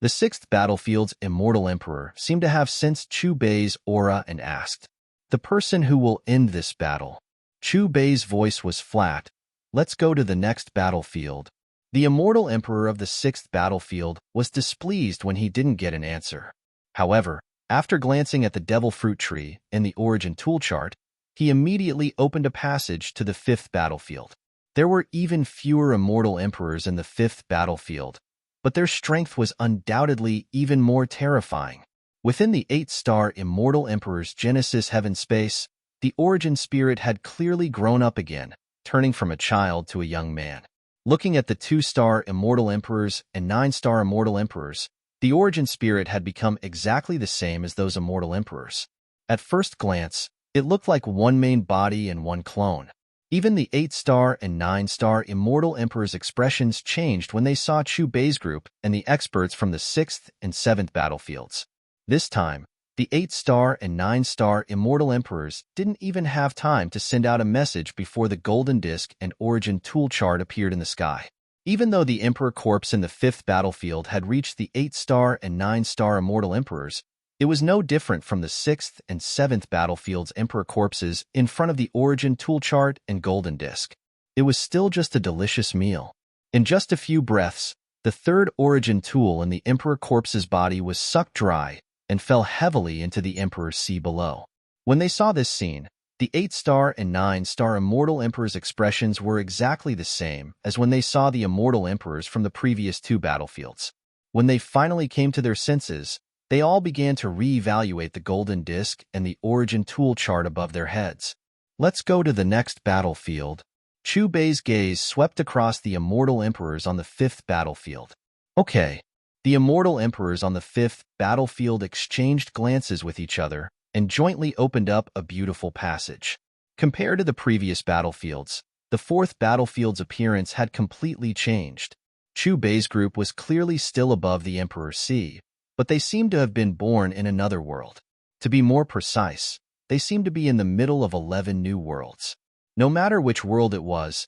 The 6th battlefield's immortal emperor seemed to have sensed Chu Bei's aura and asked, "The person who will end this battle." Chu Bei's voice was flat. Let's go to the next battlefield. The immortal emperor of the 6th battlefield was displeased when he didn't get an answer. However, after glancing at the devil fruit tree and the origin tool chart, he immediately opened a passage to the 5th battlefield. There were even fewer immortal emperors in the 5th battlefield, but their strength was undoubtedly even more terrifying. Within the 8-star immortal emperor's Genesis heaven space, the origin spirit had clearly grown up again, turning from a child to a young man. Looking at the 2-star immortal emperors and 9-star immortal emperors, the origin spirit had become exactly the same as those immortal emperors. At first glance, it looked like one main body and one clone. Even the 8-star and 9-star immortal emperors' expressions changed when they saw Chu Bei's group and the experts from the 6th and 7th battlefields. This time, the 8-star and 9-star immortal emperors didn't even have time to send out a message before the golden disc and origin tool chart appeared in the sky. Even though the emperor corpse in the 5th battlefield had reached the 8-star and 9-star immortal emperors, It was no different from the 6th and 7th battlefield's Emperor corpses in front of the Origin tool chart and golden disc. It was still just a delicious meal. In just a few breaths, the 3rd Origin tool in the Emperor corpse's body was sucked dry and fell heavily into the Emperor's sea below. When they saw this scene, the 8-star and 9-star Immortal Emperor's expressions were exactly the same as when they saw the Immortal Emperors from the previous 2 battlefields. When they finally came to their senses, they all began to re-evaluate the golden disc and the Origin tool chart above their heads. Let's go to the next battlefield. Chu Bei's gaze swept across the Immortal Emperors on the 5th battlefield. Okay, the Immortal Emperors on the 5th battlefield exchanged glances with each other and jointly opened up a beautiful passage. Compared to the previous battlefields, the 4th battlefield's appearance had completely changed. Chu Bei's group was clearly still above the Emperor's sea, but they seemed to have been born in another world. To be more precise, they seemed to be in the middle of 11 new worlds. No matter which world it was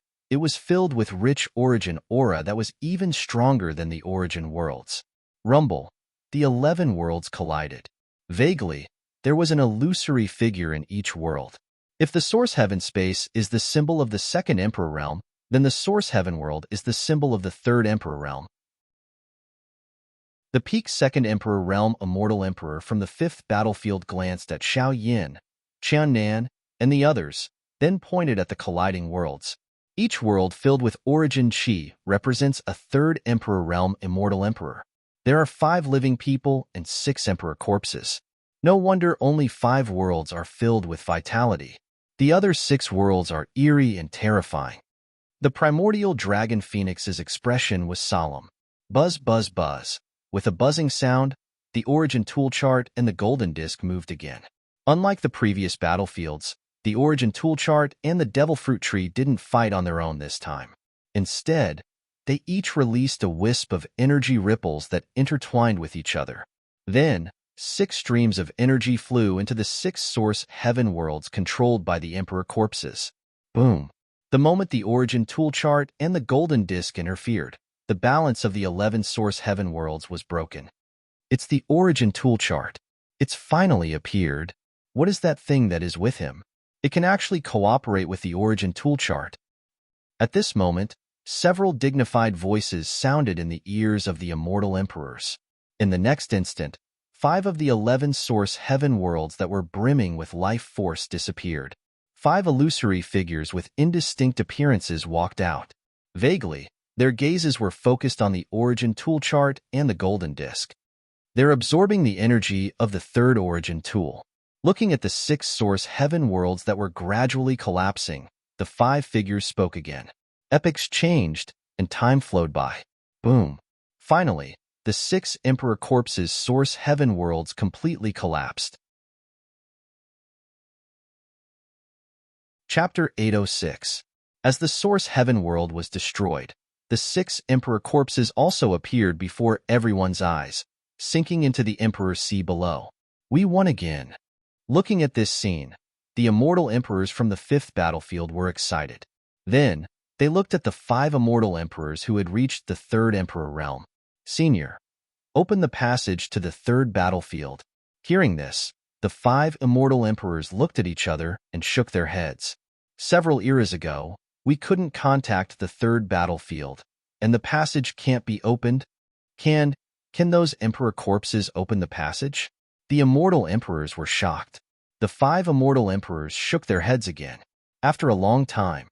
filled with rich Origin aura that was even stronger than the Origin worlds. Rumble. The 11 worlds collided. Vaguely, there was an illusory figure in each world. If the Source Heaven space is the symbol of the 2nd Emperor realm, then the Source Heaven world is the symbol of the 3rd Emperor realm. The peak 2nd Emperor realm Immortal Emperor from the 5th battlefield glanced at Xiao Yin, Qian Nan, and the others, then pointed at the colliding worlds. Each world filled with Origin Qi represents a 3rd Emperor realm Immortal Emperor. There are 5 living people and 6 Emperor corpses. No wonder only 5 worlds are filled with vitality. The other 6 worlds are eerie and terrifying. The primordial dragon phoenix's expression was solemn. Buzz, buzz, buzz. With a buzzing sound, the Origin tool chart and the golden disc moved again. Unlike the previous battlefields, the Origin tool chart and the devil fruit tree didn't fight on their own this time. Instead, they each released a wisp of energy ripples that intertwined with each other. Then, 6 streams of energy flew into the 6 source heaven worlds controlled by the Emperor corpses. Boom! The moment the Origin tool chart and the golden disc interfered, the balance of the 11 source heaven worlds was broken. It's the Origin tool chart. It's finally appeared. What is that thing that is with him? It can actually cooperate with the Origin tool chart. At this moment, several dignified voices sounded in the ears of the Immortal Emperors. In the next instant, 5 of the 11 source heaven worlds that were brimming with life force disappeared. 5 illusory figures with indistinct appearances walked out. Vaguely, their gazes were focused on the Origin tool chart and the golden disc. They're absorbing the energy of the 3rd Origin tool. Looking at the 6 source heaven worlds that were gradually collapsing, the 5 figures spoke again. Epochs changed, and time flowed by. Boom. Finally, the 6 Emperor corpses' source heaven worlds completely collapsed. Chapter 806. As the source heaven world was destroyed, the 6 Emperor corpses also appeared before everyone's eyes, sinking into the Emperor's sea below. We won again. Looking at this scene, the Immortal Emperors from the 5th battlefield were excited. Then, they looked at the 5 Immortal Emperors who had reached the 3rd Emperor realm. Senior, open the passage to the 3rd battlefield. Hearing this, the 5 Immortal Emperors looked at each other and shook their heads. Several eras ago, we couldn't contact the 3rd battlefield, and the passage can't be opened. Can those Emperor corpses open the passage? The Immortal Emperors were shocked. The 5 Immortal Emperors shook their heads again. After a long time,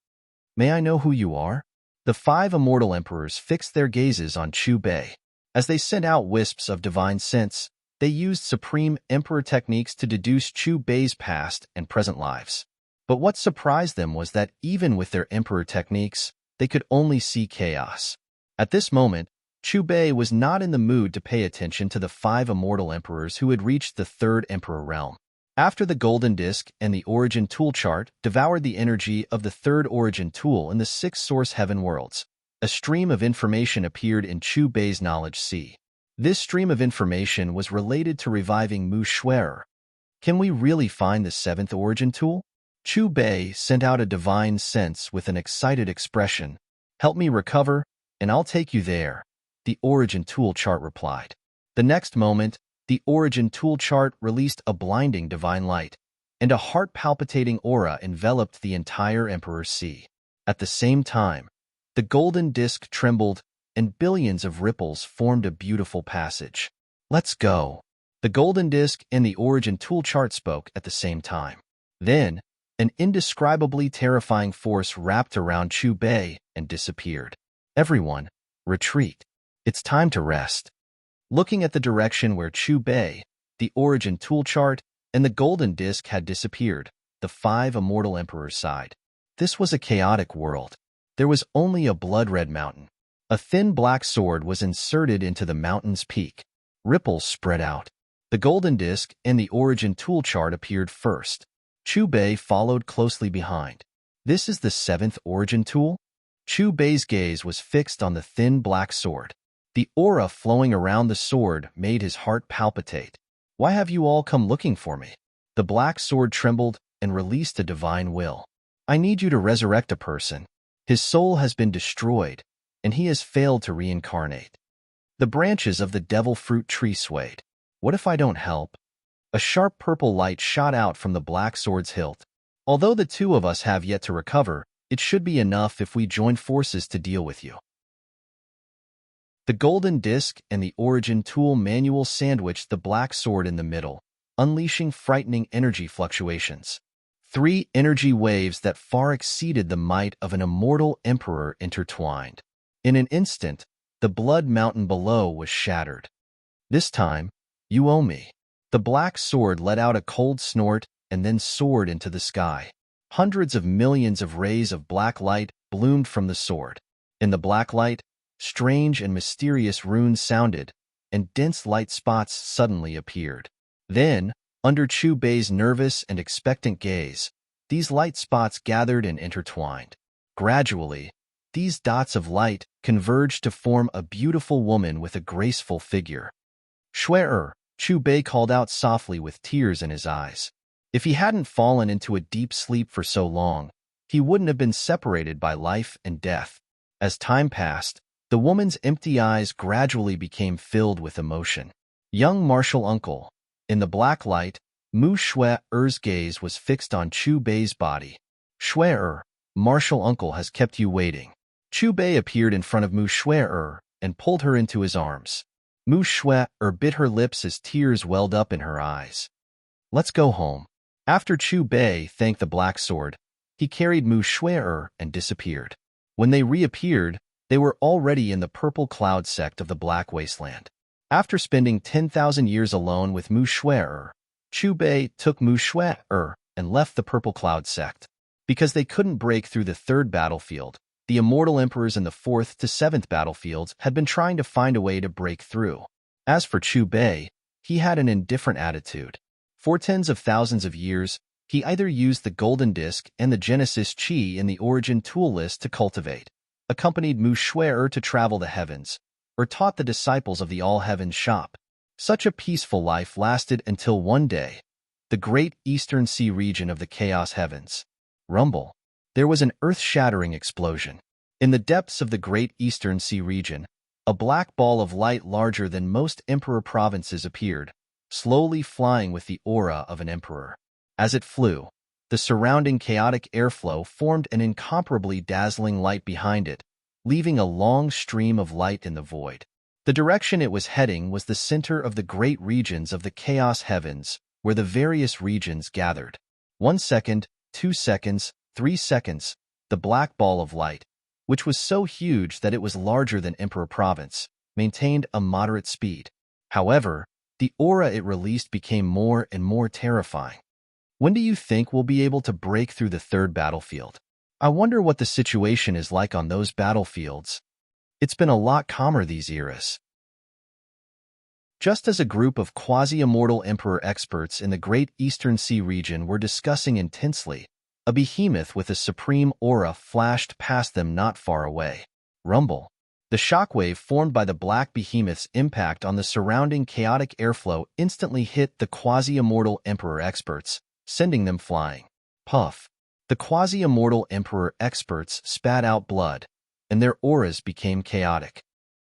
may I know who you are? The 5 Immortal Emperors fixed their gazes on Chu Bei. As they sent out wisps of divine sense, they used Supreme Emperor techniques to deduce Chu Bei's past and present lives. But what surprised them was that even with their Emperor techniques, they could only see chaos. At this moment, Chu Bei was not in the mood to pay attention to the 5 Immortal Emperors who had reached the 3rd Emperor realm. After the Golden Disc and the Origin Tool chart devoured the energy of the 3rd Origin Tool in the 6 Source Heaven worlds, a stream of information appeared in Chu Bei's knowledge sea. This stream of information was related to reviving Mu Shuer. Can we really find the 7th Origin Tool? Chu Bei sent out a divine sense with an excited expression. Help me recover, and I'll take you there, the Origin Tool chart replied. The next moment, the origin tool chart released a blinding divine light, and a heart-palpitating aura enveloped the entire Emperor's Sea. At the same time, the golden disk trembled, and billions of ripples formed a beautiful passage. Let's go. The golden disk and the origin tool chart spoke at the same time. Then, an indescribably terrifying force wrapped around Chu Bei and disappeared. Everyone, retreat. It's time to rest. Looking at the direction where Chu Bei, the origin tool chart, and the golden disk had disappeared, the 5 immortal emperors sighed. This was a chaotic world. There was only a blood-red mountain. A thin black sword was inserted into the mountain's peak. Ripples spread out. The golden disk and the origin tool chart appeared first. Chu Bei followed closely behind. This is the 7th origin tool? Chu Bei's gaze was fixed on the thin black sword. The aura flowing around the sword made his heart palpitate. Why have you all come looking for me? The black sword trembled and released a divine will. I need you to resurrect a person. His soul has been destroyed, and he has failed to reincarnate. The branches of the devil fruit tree swayed. What if I don't help? A sharp purple light shot out from the black sword's hilt. Although the 2 of us have yet to recover, it should be enough if we join forces to deal with you. The golden disk and the origin tool manual sandwiched the black sword in the middle, unleashing frightening energy fluctuations. 3 energy waves that far exceeded the might of an immortal emperor intertwined. In an instant, the blood mountain below was shattered. This time, you owe me. The black sword let out a cold snort and then soared into the sky. Hundreds of millions of rays of black light bloomed from the sword. In the black light, strange and mysterious runes sounded, and dense light spots suddenly appeared. Then, under Chu Bei's nervous and expectant gaze, these light spots gathered and intertwined. Gradually, these dots of light converged to form a beautiful woman with a graceful figure. Shui, Chu Bei called out softly with tears in his eyes. If he hadn't fallen into a deep sleep for so long, he wouldn't have been separated by life and death. As time passed, the woman's empty eyes gradually became filled with emotion. Young martial uncle. In the black light, Mu Shui-er's gaze was fixed on Chu Bei's body. Shui-er, martial uncle has kept you waiting. Chu Bei appeared in front of Mu Shui-er and pulled her into his arms. Mu Shui-er bit her lips as tears welled up in her eyes. Let's go home. After Chu Bei thanked the black sword, he carried Mu Shui-er and disappeared. When they reappeared, they were already in the purple cloud sect of the Black Wasteland. After spending 10,000 years alone with Mu Shui-er, Chu Bei took Mu Shui-er and left the purple cloud sect. Because they couldn't break through the 3rd battlefield, the immortal emperors in the 4th to 7th battlefields had been trying to find a way to break through. As for Chu Bei, he had an indifferent attitude. For tens of thousands of years, he either used the golden disk and the Genesis Chi in the origin tool list to cultivate, accompanied Mu Shui-er to travel the heavens, or taught the disciples of the All-Heavens shop. Such a peaceful life lasted until one day, the great Eastern Sea region of the Chaos Heavens. Rumble. There was an earth-shattering explosion. In the depths of the great Eastern Sea region, a black ball of light larger than most emperor provinces appeared, slowly flying with the aura of an emperor. As it flew, the surrounding chaotic airflow formed an incomparably dazzling light behind it, leaving a long stream of light in the void. The direction it was heading was the center of the great regions of the Chaos Heavens, where the various regions gathered. 1 second, 2 seconds, 3 seconds, the black ball of light, which was so huge that it was larger than Emperor Province, maintained a moderate speed. However, the aura it released became more and more terrifying. When do you think we'll be able to break through the 3rd battlefield? I wonder what the situation is like on those battlefields. It's been a lot calmer these eras. Just as a group of quasi-immortal emperor experts in the Great Eastern Sea region were discussing intensely, a behemoth with a supreme aura flashed past them not far away. Rumble. The shockwave formed by the black behemoth's impact on the surrounding chaotic airflow instantly hit the quasi-immortal emperor experts, sending them flying. Puff. The quasi-immortal emperor experts spat out blood, and their auras became chaotic.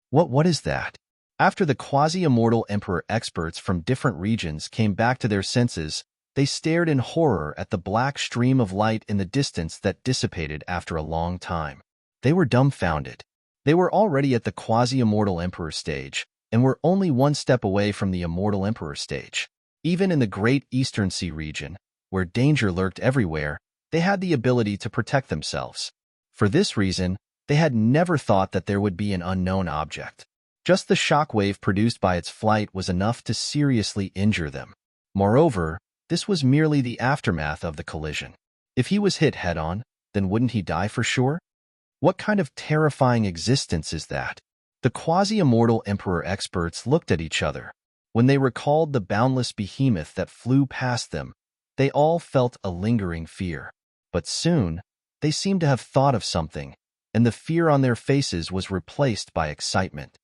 What is that? After the quasi-immortal emperor, experts from different regions came back to their senses, they stared in horror at the black stream of light in the distance that dissipated after a long time. They were dumbfounded. They were already at the quasi-immortal emperor stage, and were only one step away from the immortal emperor stage. Even in the great Eastern Sea region, where danger lurked everywhere, they had the ability to protect themselves. For this reason, they had never thought that there would be an unknown object. Just the shock wave produced by its flight was enough to seriously injure them. Moreover, this was merely the aftermath of the collision. If he was hit head-on, then wouldn't he die for sure? What kind of terrifying existence is that? The quasi-immortal emperor experts looked at each other. When they recalled the boundless behemoth that flew past them, they all felt a lingering fear. But soon, they seemed to have thought of something, and the fear on their faces was replaced by excitement.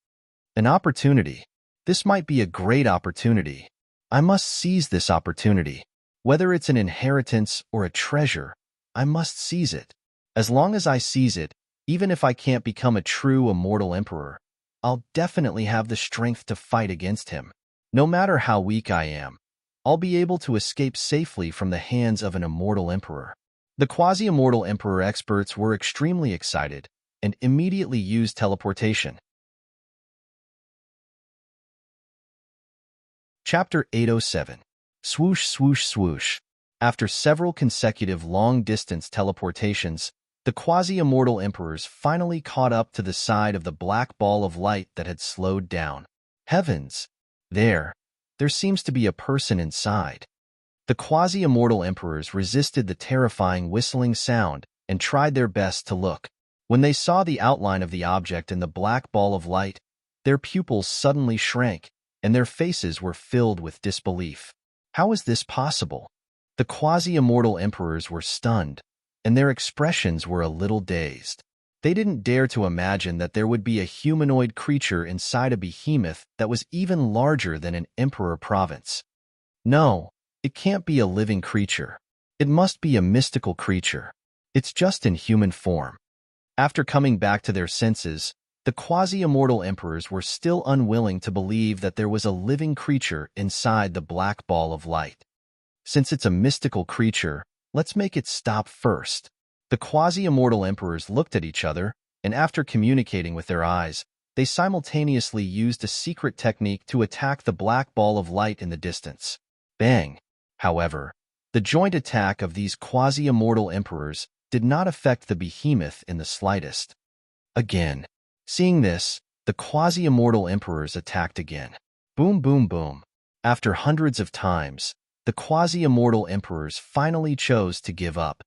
An opportunity. This might be a great opportunity. I must seize this opportunity. Whether it's an inheritance or a treasure, I must seize it. As long as I seize it, even if I can't become a true immortal emperor, I'll definitely have the strength to fight against him. No matter how weak I am, I'll be able to escape safely from the hands of an immortal emperor. The quasi-immortal emperor experts were extremely excited and immediately used teleportation. Chapter 807. Swoosh, swoosh, swoosh. After several consecutive long-distance teleportations, the quasi-immortal emperors finally caught up to the side of the black ball of light that had slowed down. Heavens! There seems to be a person inside. The quasi-immortal emperors resisted the terrifying whistling sound and tried their best to look. When they saw the outline of the object in the black ball of light, their pupils suddenly shrank, and their faces were filled with disbelief. How is this possible? The quasi-immortal emperors were stunned, and their expressions were a little dazed. They didn't dare to imagine that there would be a humanoid creature inside a behemoth that was even larger than an emperor province. No, it can't be a living creature. It must be a mystical creature. It's just in human form. After coming back to their senses, the quasi-immortal emperors were still unwilling to believe that there was a living creature inside the black ball of light. Since it's a mystical creature, let's make it stop first. The quasi-immortal emperors looked at each other, and after communicating with their eyes, they simultaneously used a secret technique to attack the black ball of light in the distance. Bang! However, the joint attack of these quasi-immortal emperors did not affect the behemoth in the slightest. Again. Seeing this, the quasi-immortal emperors attacked again. Boom, boom, boom. After hundreds of times, the quasi-immortal emperors finally chose to give up.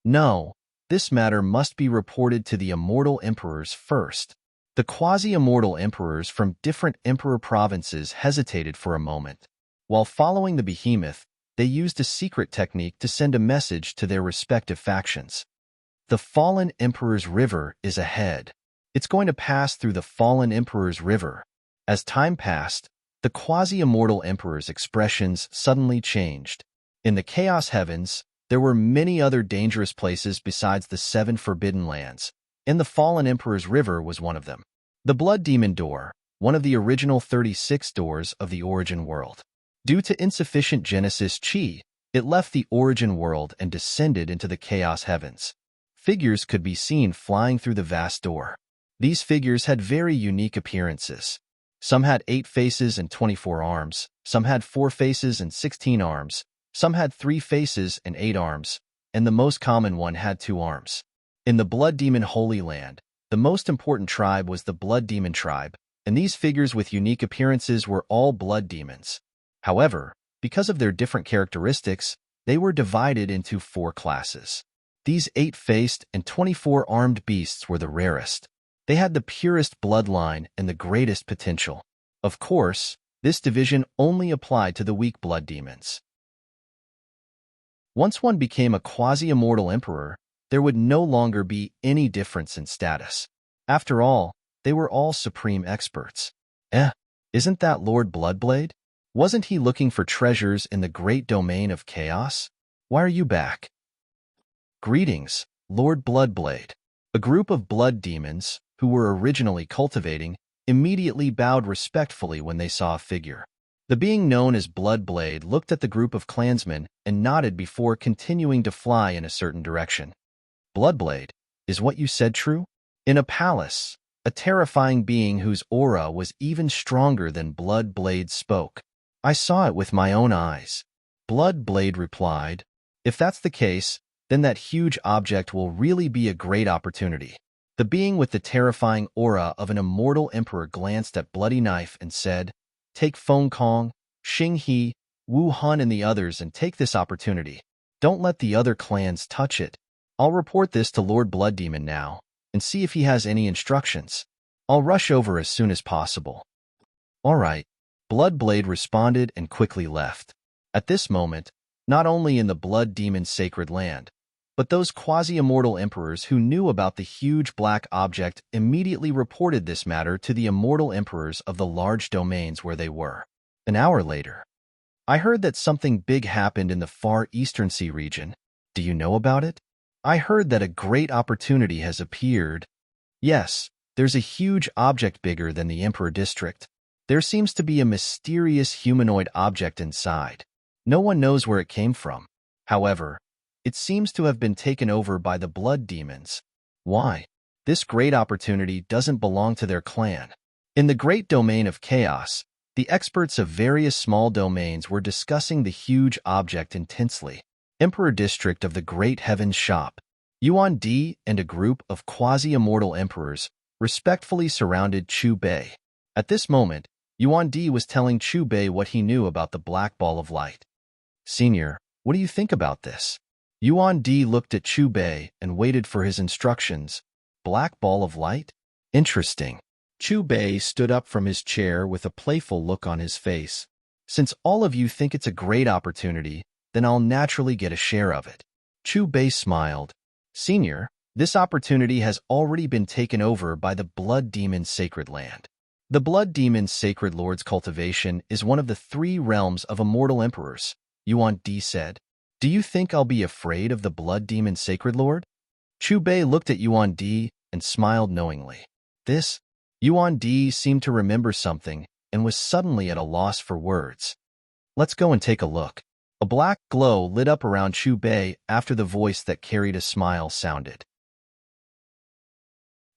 No, this matter must be reported to the immortal emperors first. The quasi-immortal emperors from different emperor provinces hesitated for a moment. While following the behemoth, they used a secret technique to send a message to their respective factions. The fallen emperor's river is ahead. It's going to pass through the fallen emperor's river. As time passed, the quasi-immortal emperor's expressions suddenly changed. In the chaos heavens, there were many other dangerous places besides the 7 forbidden lands, and the fallen emperor's river was one of them. The blood demon door, one of the original 36 doors of the origin world. Due to insufficient Genesis chi, it left the origin world and descended into the chaos heavens. Figures could be seen flying through the vast door. These figures had very unique appearances. Some had 8 faces and 24 arms, some had 4 faces and 16 arms, some had 3 faces and 8 arms, and the most common one had 2 arms. In the Blood Demon Holy Land, the most important tribe was the Blood Demon tribe, and these figures with unique appearances were all blood demons. However, because of their different characteristics, they were divided into 4 classes. These 8-faced and 24-armed beasts were the rarest. They had the purest bloodline and the greatest potential. Of course, this division only applied to the weak blood demons. Once one became a quasi-immortal emperor, there would no longer be any difference in status. After all, they were all supreme experts. Isn't that Lord Bloodblade? Wasn't he looking for treasures in the great domain of chaos? Why are you back? Greetings, Lord Bloodblade. A group of blood demons, who were originally cultivating, immediately bowed respectfully when they saw a figure. The being known as Bloodblade looked at the group of clansmen and nodded before continuing to fly in a certain direction. Bloodblade, is what you said true? In a palace, a terrifying being whose aura was even stronger than Bloodblade spoke. I saw it with my own eyes. Bloodblade replied, if that's the case, then that huge object will really be a great opportunity. The being with the terrifying aura of an immortal emperor glanced at Bloody Knife and said, take Feng Kong, Xing He, Wu Han and the others and take this opportunity. Don't let the other clans touch it. I'll report this to Lord Blood Demon now, and see if he has any instructions. I'll rush over as soon as possible. All right, Bloodblade responded and quickly left. At this moment, not only in the Blood Demon's sacred land, but those quasi-immortal emperors who knew about the huge black object immediately reported this matter to the immortal emperors of the large domains where they were. An hour later, I heard that something big happened in the far Eastern Sea region. Do you know about it? I heard that a great opportunity has appeared. Yes, there's a huge object bigger than the Emperor District. There seems to be a mysterious humanoid object inside. No one knows where it came from. However, it seems to have been taken over by the Blood Demons. Why? This great opportunity doesn't belong to their clan. In the great domain of chaos, the experts of various small domains were discussing the huge object intensely. Emperor District of the Great Heavens Shop. Yuan Di and a group of quasi-immortal emperors respectfully surrounded Chu Bei. At this moment, Yuan Di was telling Chu Bei what he knew about the Black Ball of Light. Senior, what do you think about this? Yuan Di looked at Chu Bei and waited for his instructions. Black Ball of Light? Interesting. Chu Bei stood up from his chair with a playful look on his face. Since all of you think it's a great opportunity, then I'll naturally get a share of it. Chu Bei smiled. Senior, this opportunity has already been taken over by the Blood Demon's sacred land. The Blood Demon's sacred lord's cultivation is one of the 3 realms of immortal emperors, Yuan Di said. Do you think I'll be afraid of the Blood Demon's sacred lord? Chu Bei looked at Yuan Di and smiled knowingly. Yuan Di seemed to remember something and was suddenly at a loss for words. Let's go and take a look. A black glow lit up around Chu Bei after the voice that carried a smile sounded.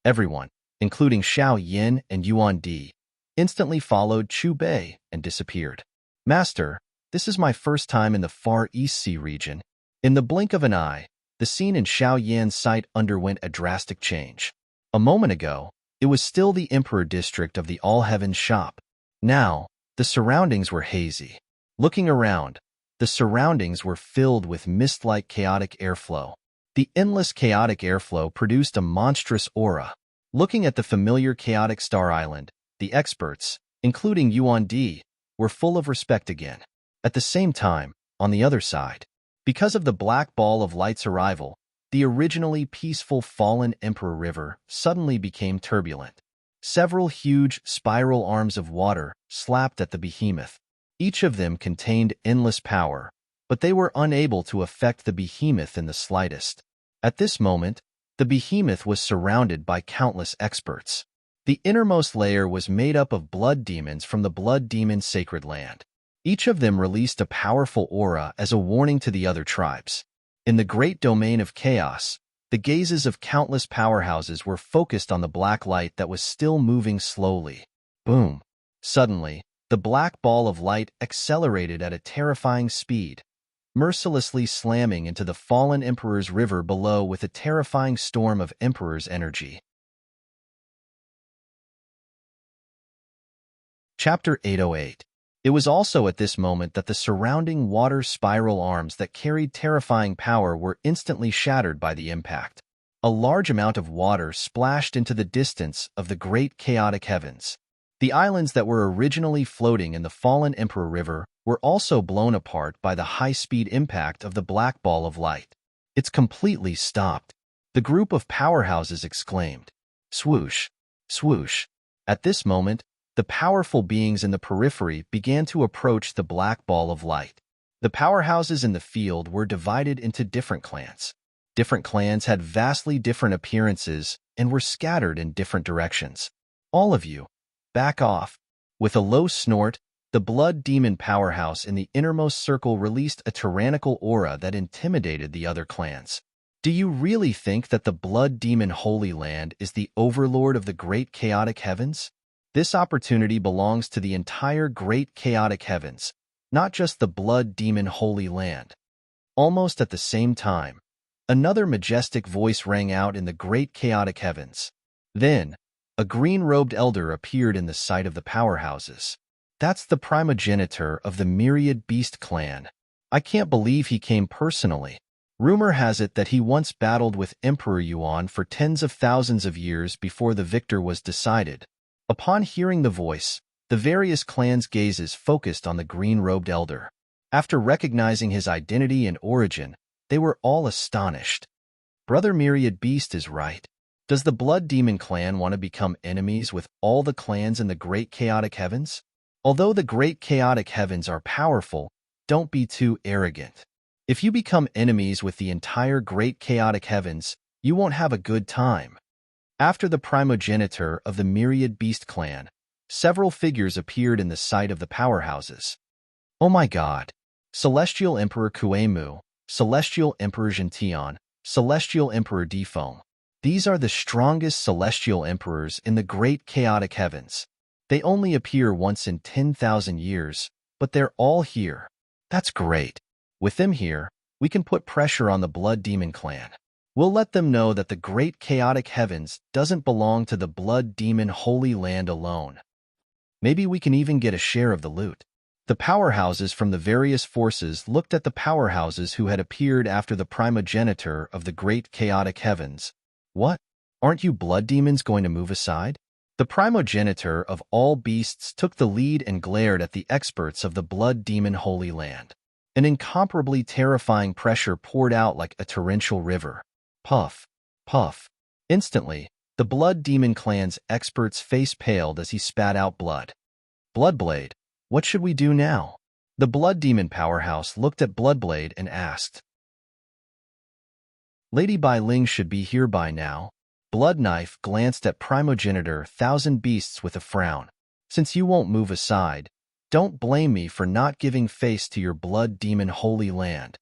Everyone, including Xiao Yin and Yuan Di, instantly followed Chu Bei and disappeared. Master, this is my first time in the Far East Sea region. In the blink of an eye, the scene in Xiao Yin's sight underwent a drastic change. A moment ago, it was still the Emperor District of the All Heavens Shop. Now, the surroundings were hazy. Looking around, the surroundings were filled with mist-like chaotic airflow. The endless chaotic airflow produced a monstrous aura. Looking at the familiar chaotic Star Island, the experts, including Yuan Di, were full of respect again. At the same time, on the other side, because of the Black Ball of Light's arrival, the originally peaceful Fallen Emperor River suddenly became turbulent. Several huge spiral arms of water slapped at the behemoth. Each of them contained endless power, but they were unable to affect the behemoth in the slightest. At this moment, the behemoth was surrounded by countless experts. The innermost layer was made up of blood demons from the Blood Demon's sacred land. Each of them released a powerful aura as a warning to the other tribes. In the great domain of chaos, the gazes of countless powerhouses were focused on the black light that was still moving slowly. Boom! Suddenly, the black ball of light accelerated at a terrifying speed, mercilessly slamming into the fallen Emperor's river below with a terrifying storm of Emperor's energy. Chapter 808. It was also at this moment that the surrounding water spiral arms that carried terrifying power were instantly shattered by the impact. A large amount of water splashed into the distance of the great chaotic heavens. The islands that were originally floating in the fallen Emperor River were also blown apart by the high-speed impact of the black ball of light. It's completely stopped. The group of powerhouses exclaimed. Swoosh! Swoosh! At this moment, the powerful beings in the periphery began to approach the black ball of light. The powerhouses in the field were divided into different clans. Different clans had vastly different appearances and were scattered in different directions. All of you, Back off. With a low snort, the blood demon powerhouse in the innermost circle released a tyrannical aura that intimidated the other clans. Do you really think that the blood demon Holy Land is the overlord of the great chaotic heavens? This opportunity belongs to the entire great chaotic heavens, not just the blood demon Holy Land. Almost at the same time, another majestic voice rang out in the great chaotic heavens. Then, a green-robed elder appeared in the sight of the powerhouses. That's the primogenitor of the Myriad Beast clan. I can't believe he came personally. Rumor has it that he once battled with Emperor Yuan for tens of thousands of years before the victor was decided. Upon hearing the voice, the various clans' gazes focused on the green-robed elder. After recognizing his identity and origin, they were all astonished. Brother Myriad Beast is right. Does the Blood Demon clan want to become enemies with all the clans in the Great Chaotic Heavens? Although the Great Chaotic Heavens are powerful, don't be too arrogant. If you become enemies with the entire Great Chaotic Heavens, you won't have a good time. After the primogenitor of the Myriad Beast clan, several figures appeared in the sight of the powerhouses. Oh my god! Celestial Emperor Kuemu, Celestial Emperor Gentian, Celestial Emperor Defong. These are the strongest celestial emperors in the Great Chaotic Heavens. They only appear once in 10,000 years, but they're all here. That's great. With them here, we can put pressure on the Blood Demon clan. We'll let them know that the Great Chaotic Heavens doesn't belong to the Blood Demon Holy Land alone. Maybe we can even get a share of the loot. The powerhouses from the various forces looked at the powerhouses who had appeared after the primogenitor of the Great Chaotic Heavens. What? Aren't you blood demons going to move aside? The primogenitor of all beasts took the lead and glared at the experts of the Blood Demon Holy Land. An incomparably terrifying pressure poured out like a torrential river. Puff, puff. Instantly, the Blood Demon clan's expert's face paled as he spat out blood. Bloodblade, what should we do now? The Blood Demon powerhouse looked at Bloodblade and asked. Lady Bai Ling should be here by now. Blood Knife glanced at primogenitor Thousand Beasts with a frown. Since you won't move aside, don't blame me for not giving face to your Blood Demon Holy Land.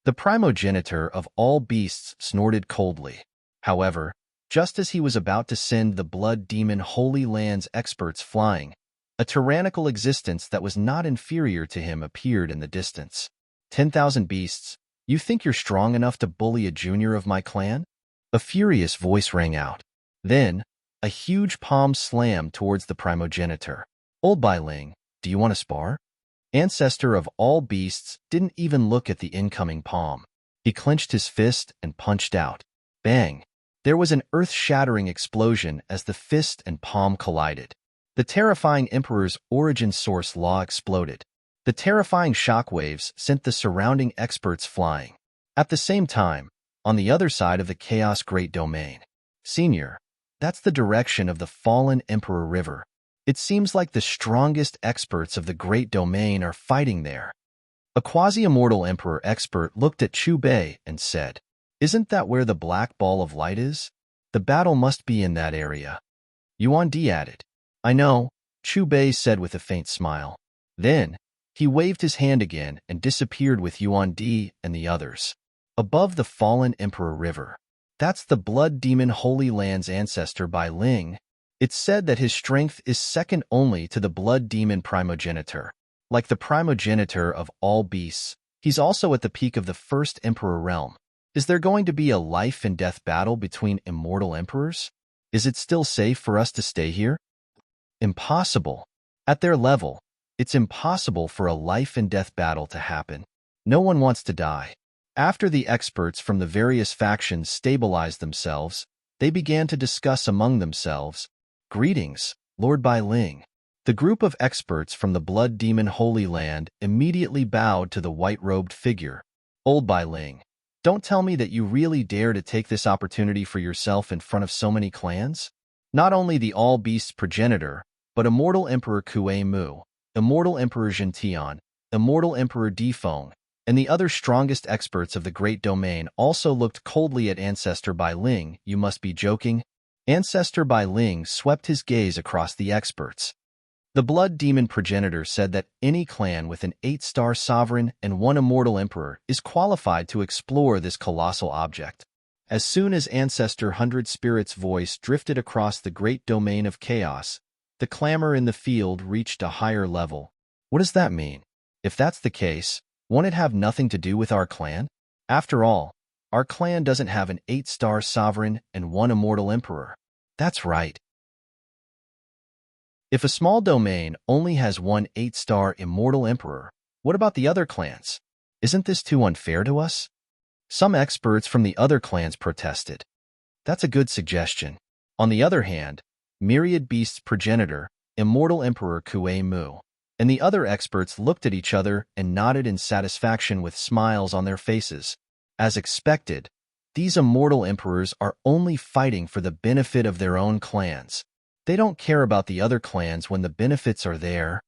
The primogenitor of all beasts snorted coldly. However, just as he was about to send the Blood Demon Holy Land's experts flying, a tyrannical existence that was not inferior to him appeared in the distance. 10,000 beasts, you think you're strong enough to bully a junior of my clan? A furious voice rang out. Then, a huge palm slammed towards the primogenitor. Old Bai Ling, do you want to spar? Ancestor of all beasts didn't even look at the incoming palm. He clenched his fist and punched out. Bang! There was an earth-shattering explosion as the fist and palm collided. The terrifying Emperor's origin source law exploded. The terrifying shockwaves sent the surrounding experts flying. At the same time, on the other side of the Chaos Great Domain. Senior, that's the direction of the fallen Emperor River. It seems like the strongest experts of the Great Domain are fighting there. A quasi-immortal Emperor expert looked at Chu Bei and said, Isn't that where the black ball of light is? The battle must be in that area. Yuan Di added. I know, Chu Bei said with a faint smile. Then, he waved his hand again and disappeared with Yuan Di and the others. Above the fallen Emperor River. That's the Blood Demon Holy Land's ancestor Bai Ling. It's said that his strength is second only to the Blood Demon primogenitor. Like the primogenitor of all beasts, he's also at the peak of the first Emperor realm. Is there going to be a life and death battle between immortal emperors? Is it still safe for us to stay here? Impossible. At their level, it's impossible for a life and death battle to happen. No one wants to die. After the experts from the various factions stabilized themselves, they began to discuss among themselves. Greetings, Lord Bai Ling. The group of experts from the Blood Demon Holy Land immediately bowed to the white-robed figure. Old Bai Ling, don't tell me that you really dare to take this opportunity for yourself in front of so many clans? Not only the all-beasts progenitor, but Immortal Emperor Kuei-mu, Immortal Emperor Gentian, Immortal Emperor Defong, and the other strongest experts of the Great Domain also looked coldly at Ancestor Bai Ling. You must be joking. Ancestor Bai Ling swept his gaze across the experts. The Blood Demon progenitor said that any clan with an 8-star sovereign and 1 immortal emperor is qualified to explore this colossal object. As soon as Ancestor 100 Spirit's voice drifted across the great domain of chaos, the clamor in the field reached a higher level. What does that mean? If that's the case, won't it have nothing to do with our clan? After all, our clan doesn't have an 8-star sovereign and 1 immortal emperor. That's right. If a small domain only has 1 8-star immortal emperor, what about the other clans? Isn't this too unfair to us? Some experts from the other clans protested. That's a good suggestion. On the other hand, Myriad Beast's progenitor, Immortal Emperor Kue Mu, and the other experts looked at each other and nodded in satisfaction with smiles on their faces. As expected, these immortal emperors are only fighting for the benefit of their own clans. They don't care about the other clans when the benefits are there.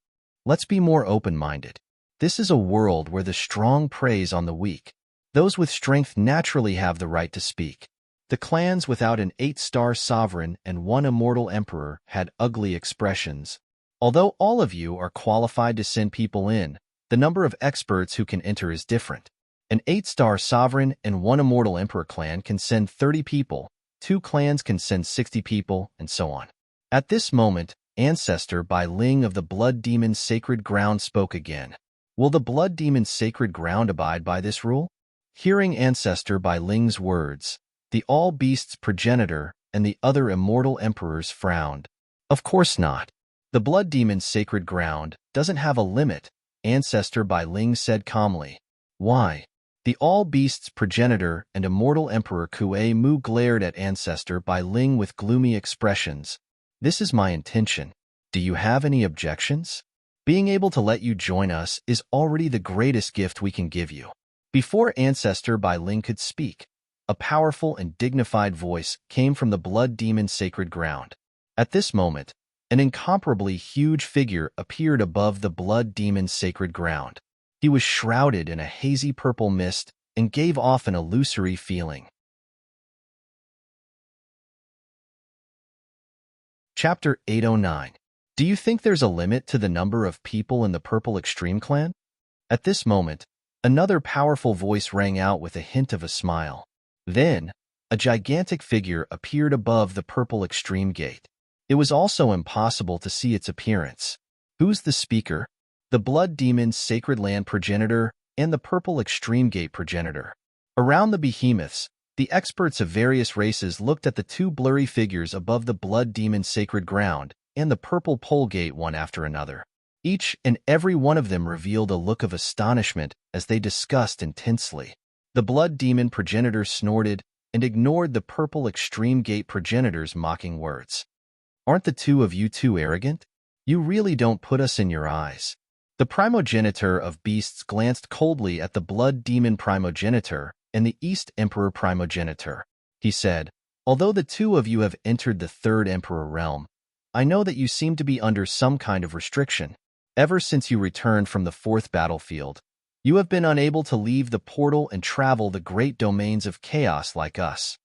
Let's be more open-minded. This is a world where the strong preys on the weak. Those with strength naturally have the right to speak. The clans without an 8-star sovereign and 1 immortal emperor had ugly expressions. Although all of you are qualified to send people in, the number of experts who can enter is different. An 8-star sovereign and 1 immortal emperor clan can send 30 people, 2 clans can send 60 people, and so on. At this moment, Ancestor Bai Ling of the Blood Demon's Sacred Ground spoke again. Will the Blood Demon's Sacred Ground abide by this rule? Hearing Ancestor Bai Ling's words, the All-Beast's progenitor and the other immortal emperors frowned. Of course not. The Blood Demon's Sacred Ground doesn't have a limit, Ancestor Bai Ling said calmly. Why? The All-Beast's progenitor and immortal emperor Kue Mu glared at Ancestor Bai Ling with gloomy expressions. This is my intention. Do you have any objections? Being able to let you join us is already the greatest gift we can give you. Before Ancestor Bai Ling could speak, a powerful and dignified voice came from the Blood Demon's Sacred Ground. At this moment, an incomparably huge figure appeared above the Blood Demon's Sacred Ground. He was shrouded in a hazy purple mist and gave off an illusory feeling. Chapter 809. Do you think there's a limit to the number of people in the Purple Extreme Clan? At this moment, another powerful voice rang out with a hint of a smile. Then, a gigantic figure appeared above the Purple Extreme Gate. It was also impossible to see its appearance. Who's the speaker? The Blood Demon's Sacred Land progenitor and the Purple Extreme Gate progenitor. Around the behemoths, the experts of various races looked at the 2 blurry figures above the Blood Demon's Sacred Ground and the Purple Pole Gate one after another. Each and every one of them revealed a look of astonishment as they discussed intensely. The Blood Demon progenitor snorted and ignored the Purple Extreme Gate progenitor's mocking words. Aren't the 2 of you too arrogant? You really don't put us in your eyes. The primogenitor of beasts glanced coldly at the Blood Demon primogenitor and the East Emperor primogenitor. He said, although the 2 of you have entered the 3rd Emperor realm, I know that you seem to be under some kind of restriction. Ever since you returned from the 4th battlefield, you have been unable to leave the portal and travel the great domains of chaos like us.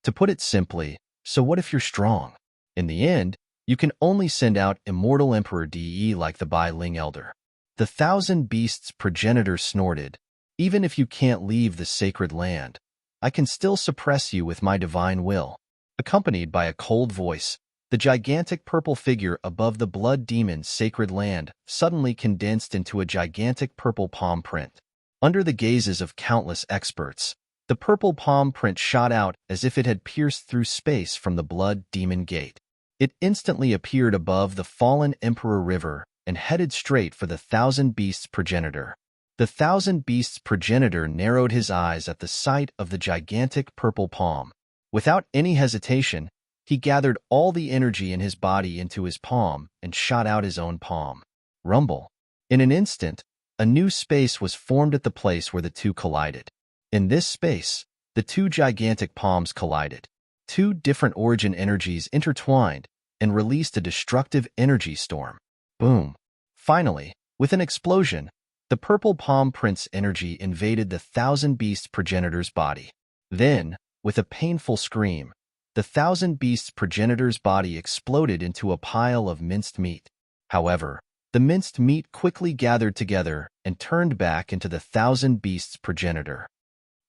To put it simply, so what if you're strong? In the end, you can only send out Immortal Emperor De like the Bai Ling Elder. The 1,000 Beasts progenitor snorted. Even if you can't leave the sacred land, I can still suppress you with my divine will. Accompanied by a cold voice, the gigantic purple figure above the Blood Demon's Sacred Land suddenly condensed into a gigantic purple palm print. Under the gazes of countless experts, the purple palm print shot out as if it had pierced through space from the Blood Demon Gate. It instantly appeared above the fallen Emperor River and headed straight for the 1,000 Beasts progenitor. The 1,000 Beasts progenitor narrowed his eyes at the sight of the gigantic purple palm. Without any hesitation, he gathered all the energy in his body into his palm and shot out his own palm. Rumble. In an instant, a new space was formed at the place where the 2 collided. In this space, the 2 gigantic palms collided. 2 different origin energies intertwined and released a destructive energy storm. Boom. Finally, with an explosion, the purple palm print's energy invaded the 1,000 Beasts progenitor's body. Then, with a painful scream, the 1,000 Beasts progenitor's body exploded into a pile of minced meat. However, the minced meat quickly gathered together and turned back into the thousand beasts progenitor.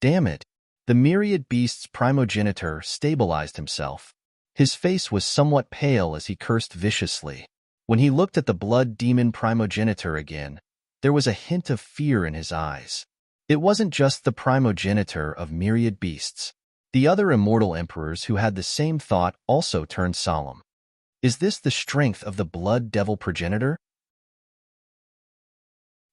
Damn it! The myriad beasts primogenitor stabilized himself. His face was somewhat pale as he cursed viciously. When he looked at the blood demon primogenitor again, there was a hint of fear in his eyes. It wasn't just the primogenitor of myriad beasts. The other immortal emperors who had the same thought also turned solemn. Is this the strength of the blood devil progenitor?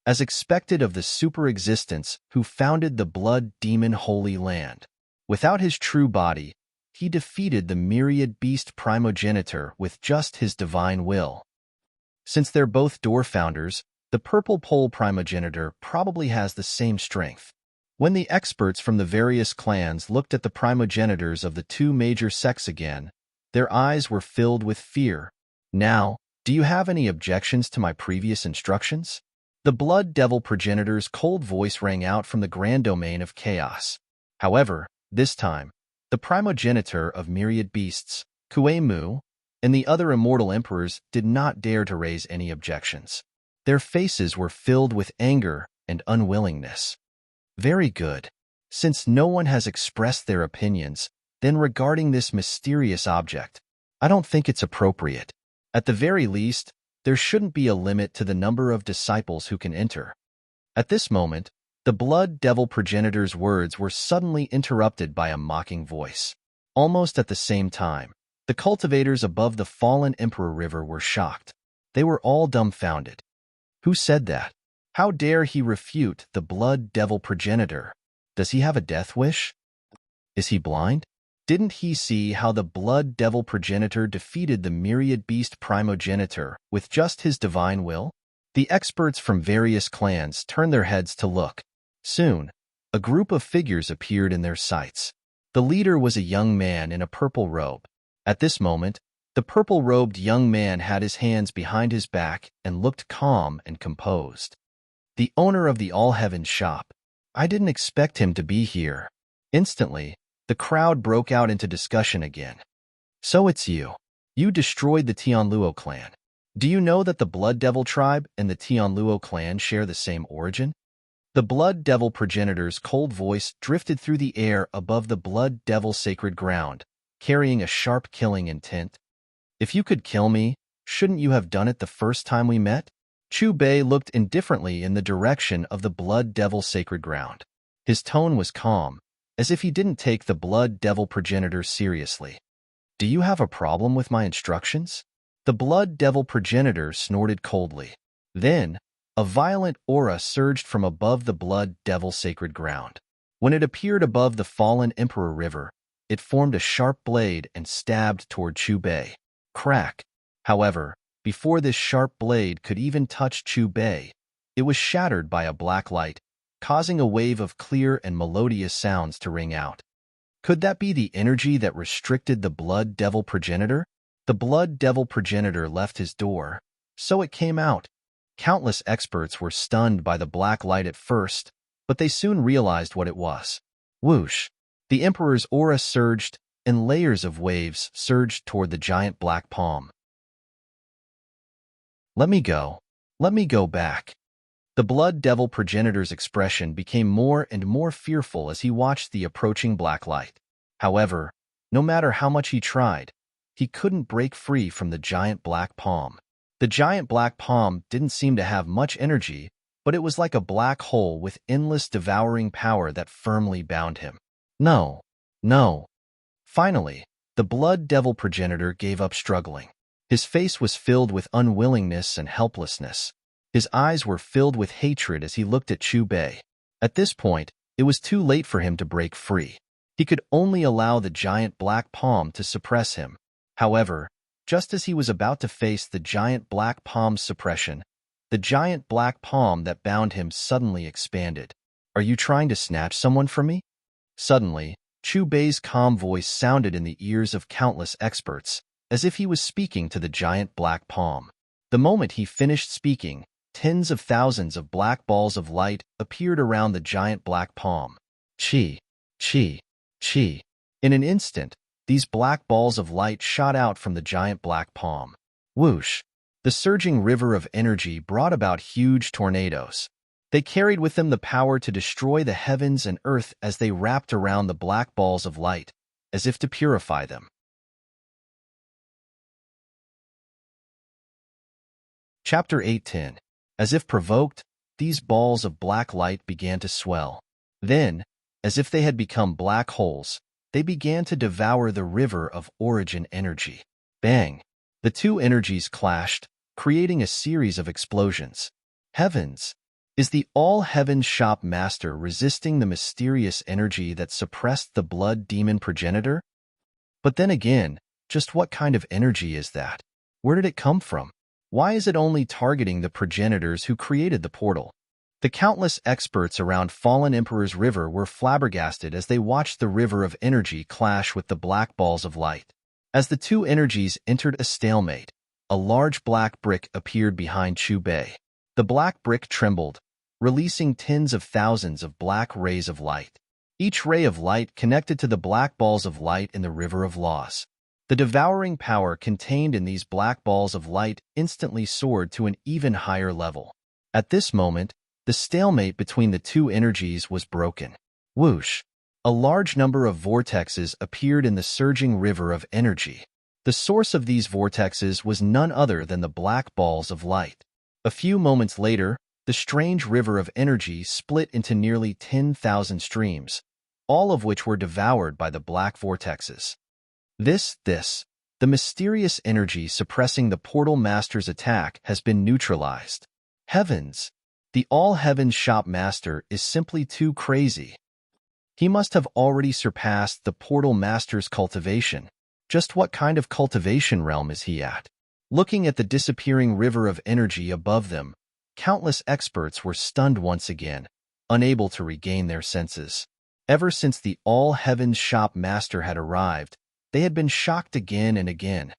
As expected of the super-existence who founded the blood demon holy land. Without his true body, he defeated the myriad beast primogenitor with just his divine will. Since they're both door founders, the purple pole primogenitor probably has the same strength. When the experts from the various clans looked at the primogenitors of the two major sects again, their eyes were filled with fear. Now, do you have any objections to my previous instructions? The blood devil progenitor's cold voice rang out from the grand domain of chaos. However, this time, the primogenitor of myriad beasts, Kuei-mu, and the other immortal emperors did not dare to raise any objections. Their faces were filled with anger and unwillingness. Very good. Since no one has expressed their opinions, then regarding this mysterious object, I don't think it's appropriate. At the very least, there shouldn't be a limit to the number of disciples who can enter. At this moment, the blood devil progenitor's words were suddenly interrupted by a mocking voice. Almost at the same time, the cultivators above the fallen Emperor River were shocked. They were all dumbfounded. Who said that? How dare he refute the blood devil progenitor? Does he have a death wish? Is he blind? Didn't he see how the blood devil progenitor defeated the myriad beast primogenitor with just his divine will? The experts from various clans turned their heads to look. Soon, a group of figures appeared in their sights. The leader was a young man in a purple robe. At this moment, the purple-robed young man had his hands behind his back and looked calm and composed. The owner of the All-Heaven shop. I didn't expect him to be here. Instantly, the crowd broke out into discussion again. So it's you. You destroyed the Tianluo clan. Do you know that the Blood Devil tribe and the Tianluo clan share the same origin? The Blood Devil progenitor's cold voice drifted through the air above the Blood Devil sacred ground, carrying a sharp killing intent. If you could kill me, shouldn't you have done it the first time we met? Chu Bei looked indifferently in the direction of the Blood Devil sacred ground. His tone was calm, as if he didn't take the Blood Devil progenitor seriously. Do you have a problem with my instructions? The Blood Devil progenitor snorted coldly. Then, a violent aura surged from above the Blood Devil sacred ground. When it appeared above the fallen Emperor River, it formed a sharp blade and stabbed toward Chu Bei. Crack! However, before this sharp blade could even touch Chu Bei, it was shattered by a black light, causing a wave of clear and melodious sounds to ring out. Could that be the energy that restricted the Blood Devil progenitor? The Blood Devil progenitor left his door, so it came out. Countless experts were stunned by the black light at first, but they soon realized what it was. Whoosh! The Emperor's aura surged, and layers of waves surged toward the giant black palm. Let me go. Let me go back. The Blood Devil progenitor's expression became more and more fearful as he watched the approaching black light. However, no matter how much he tried, he couldn't break free from the giant black palm. The giant black palm didn't seem to have much energy, but it was like a black hole with endless devouring power that firmly bound him. No, no. Finally, the Blood Devil progenitor gave up struggling. His face was filled with unwillingness and helplessness. His eyes were filled with hatred as he looked at Chu Bei. At this point, it was too late for him to break free. He could only allow the giant black palm to suppress him. However, just as he was about to face the giant black palm's suppression, the giant black palm that bound him suddenly expanded. Are you trying to snatch someone from me? Suddenly, Chu Bei's calm voice sounded in the ears of countless experts, as if he was speaking to the giant black palm. The moment he finished speaking, tens of thousands of black balls of light appeared around the giant black palm. Chi, chi, chi. In an instant, these black balls of light shot out from the giant black palm. Whoosh! The surging river of energy brought about huge tornadoes. They carried with them the power to destroy the heavens and earth as they wrapped around the black balls of light, as if to purify them. Chapter 8:10. As if provoked, these balls of black light began to swell. Then, as if they had become black holes, they began to devour the river of origin energy. Bang! The two energies clashed, creating a series of explosions. Heavens! Is the all-heavens shop master resisting the mysterious energy that suppressed the blood demon progenitor? But then again, just what kind of energy is that? Where did it come from? Why is it only targeting the progenitors who created the portal? The countless experts around Fallen Emperor's River were flabbergasted as they watched the river of energy clash with the black balls of light. As the two energies entered a stalemate, a large black brick appeared behind Chu Bei. The black brick trembled, releasing tens of thousands of black rays of light. Each ray of light connected to the black balls of light in the river of laws. The devouring power contained in these black balls of light instantly soared to an even higher level. At this moment, the stalemate between the two energies was broken. Whoosh! A large number of vortexes appeared in the surging river of energy. The source of these vortexes was none other than the black balls of light. A few moments later, the strange river of energy split into nearly 10,000 streams, all of which were devoured by the black vortexes. The mysterious energy suppressing the Portal Master's attack has been neutralized. Heavens! The All-Heavens Shop Master is simply too crazy. He must have already surpassed the Portal Master's cultivation. Just what kind of cultivation realm is he at? Looking at the disappearing river of energy above them, countless experts were stunned once again, unable to regain their senses. Ever since the All-Heavens Shop Master had arrived, they had been shocked again and again.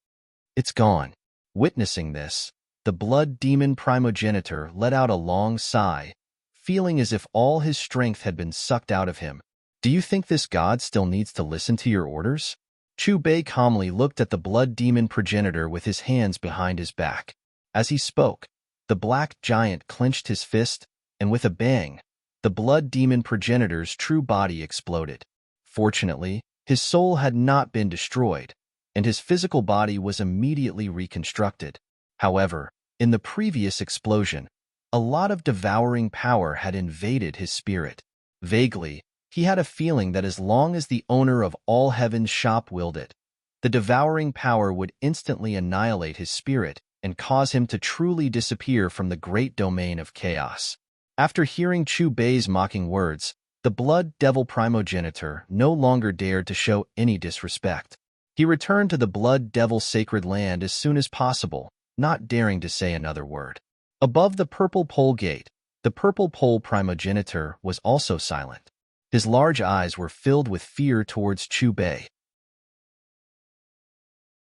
It's gone. Witnessing this, the blood demon primogenitor let out a long sigh, feeling as if all his strength had been sucked out of him. Do you think this god still needs to listen to your orders? Chu Bei calmly looked at the blood demon progenitor with his hands behind his back. As he spoke, the black giant clenched his fist, and with a bang, the blood demon progenitor's true body exploded. Fortunately, his soul had not been destroyed, and his physical body was immediately reconstructed. However, in the previous explosion, a lot of devouring power had invaded his spirit. Vaguely, he had a feeling that as long as the owner of All Heaven's shop willed it, the devouring power would instantly annihilate his spirit and cause him to truly disappear from the great domain of chaos. After hearing Chu Bei's mocking words, the blood devil primogenitor no longer dared to show any disrespect. He returned to the blood devil sacred land as soon as possible, not daring to say another word. Above the purple pole gate, the purple pole primogenitor was also silent. His large eyes were filled with fear towards Chu Bei.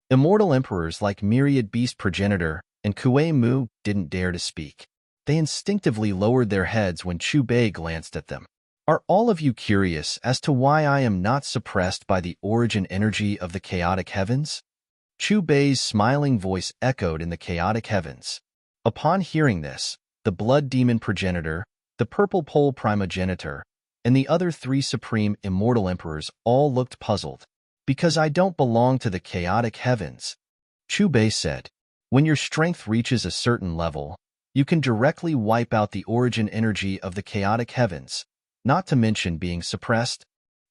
Immortal emperors like Myriad Beast Progenitor and Kuei Mu didn't dare to speak. They instinctively lowered their heads when Chu Bei glanced at them. Are all of you curious as to why I am not suppressed by the origin energy of the chaotic heavens? Chu Bei's smiling voice echoed in the chaotic heavens. Upon hearing this, the blood demon progenitor, the purple pole primogenitor, and the other three supreme immortal emperors all looked puzzled. Because I don't belong to the chaotic heavens, Chu Bei said. When your strength reaches a certain level, you can directly wipe out the origin energy of the chaotic heavens, not to mention being suppressed.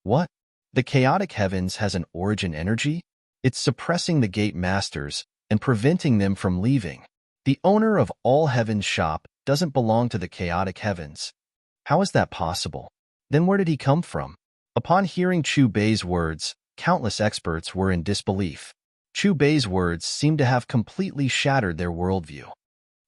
What? The chaotic heavens has an origin energy? It's suppressing the gate masters and preventing them from leaving. The owner of All Heaven's shop doesn't belong to the chaotic heavens. How is that possible? Then where did he come from? Upon hearing Chu Bei's words, countless experts were in disbelief. Chu Bei's words seemed to have completely shattered their worldview.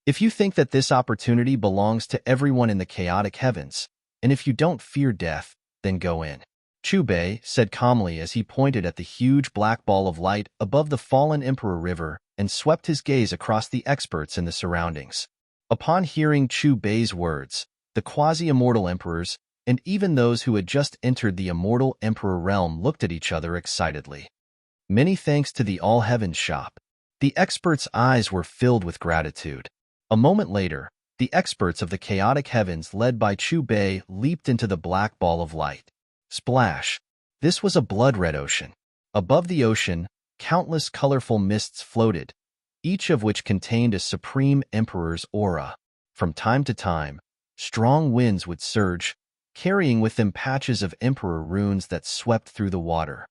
If you think that this opportunity belongs to everyone in the chaotic heavens, and if you don't fear death, then go in. Chu Bei said calmly as he pointed at the huge black ball of light above the fallen Emperor River and swept his gaze across the experts in the surroundings. Upon hearing Chu Bei's words, the quasi-immortal emperors, and even those who had just entered the immortal emperor realm looked at each other excitedly. Many thanks to the All Heavens shop. The experts' eyes were filled with gratitude. A moment later, the experts of the chaotic heavens led by Chu Bei leaped into the black ball of light. Splash! This was a blood-red ocean. Above the ocean, countless colorful mists floated, each of which contained a supreme emperor's aura. From time to time, strong winds would surge, carrying with them patches of emperor runes that swept through the water.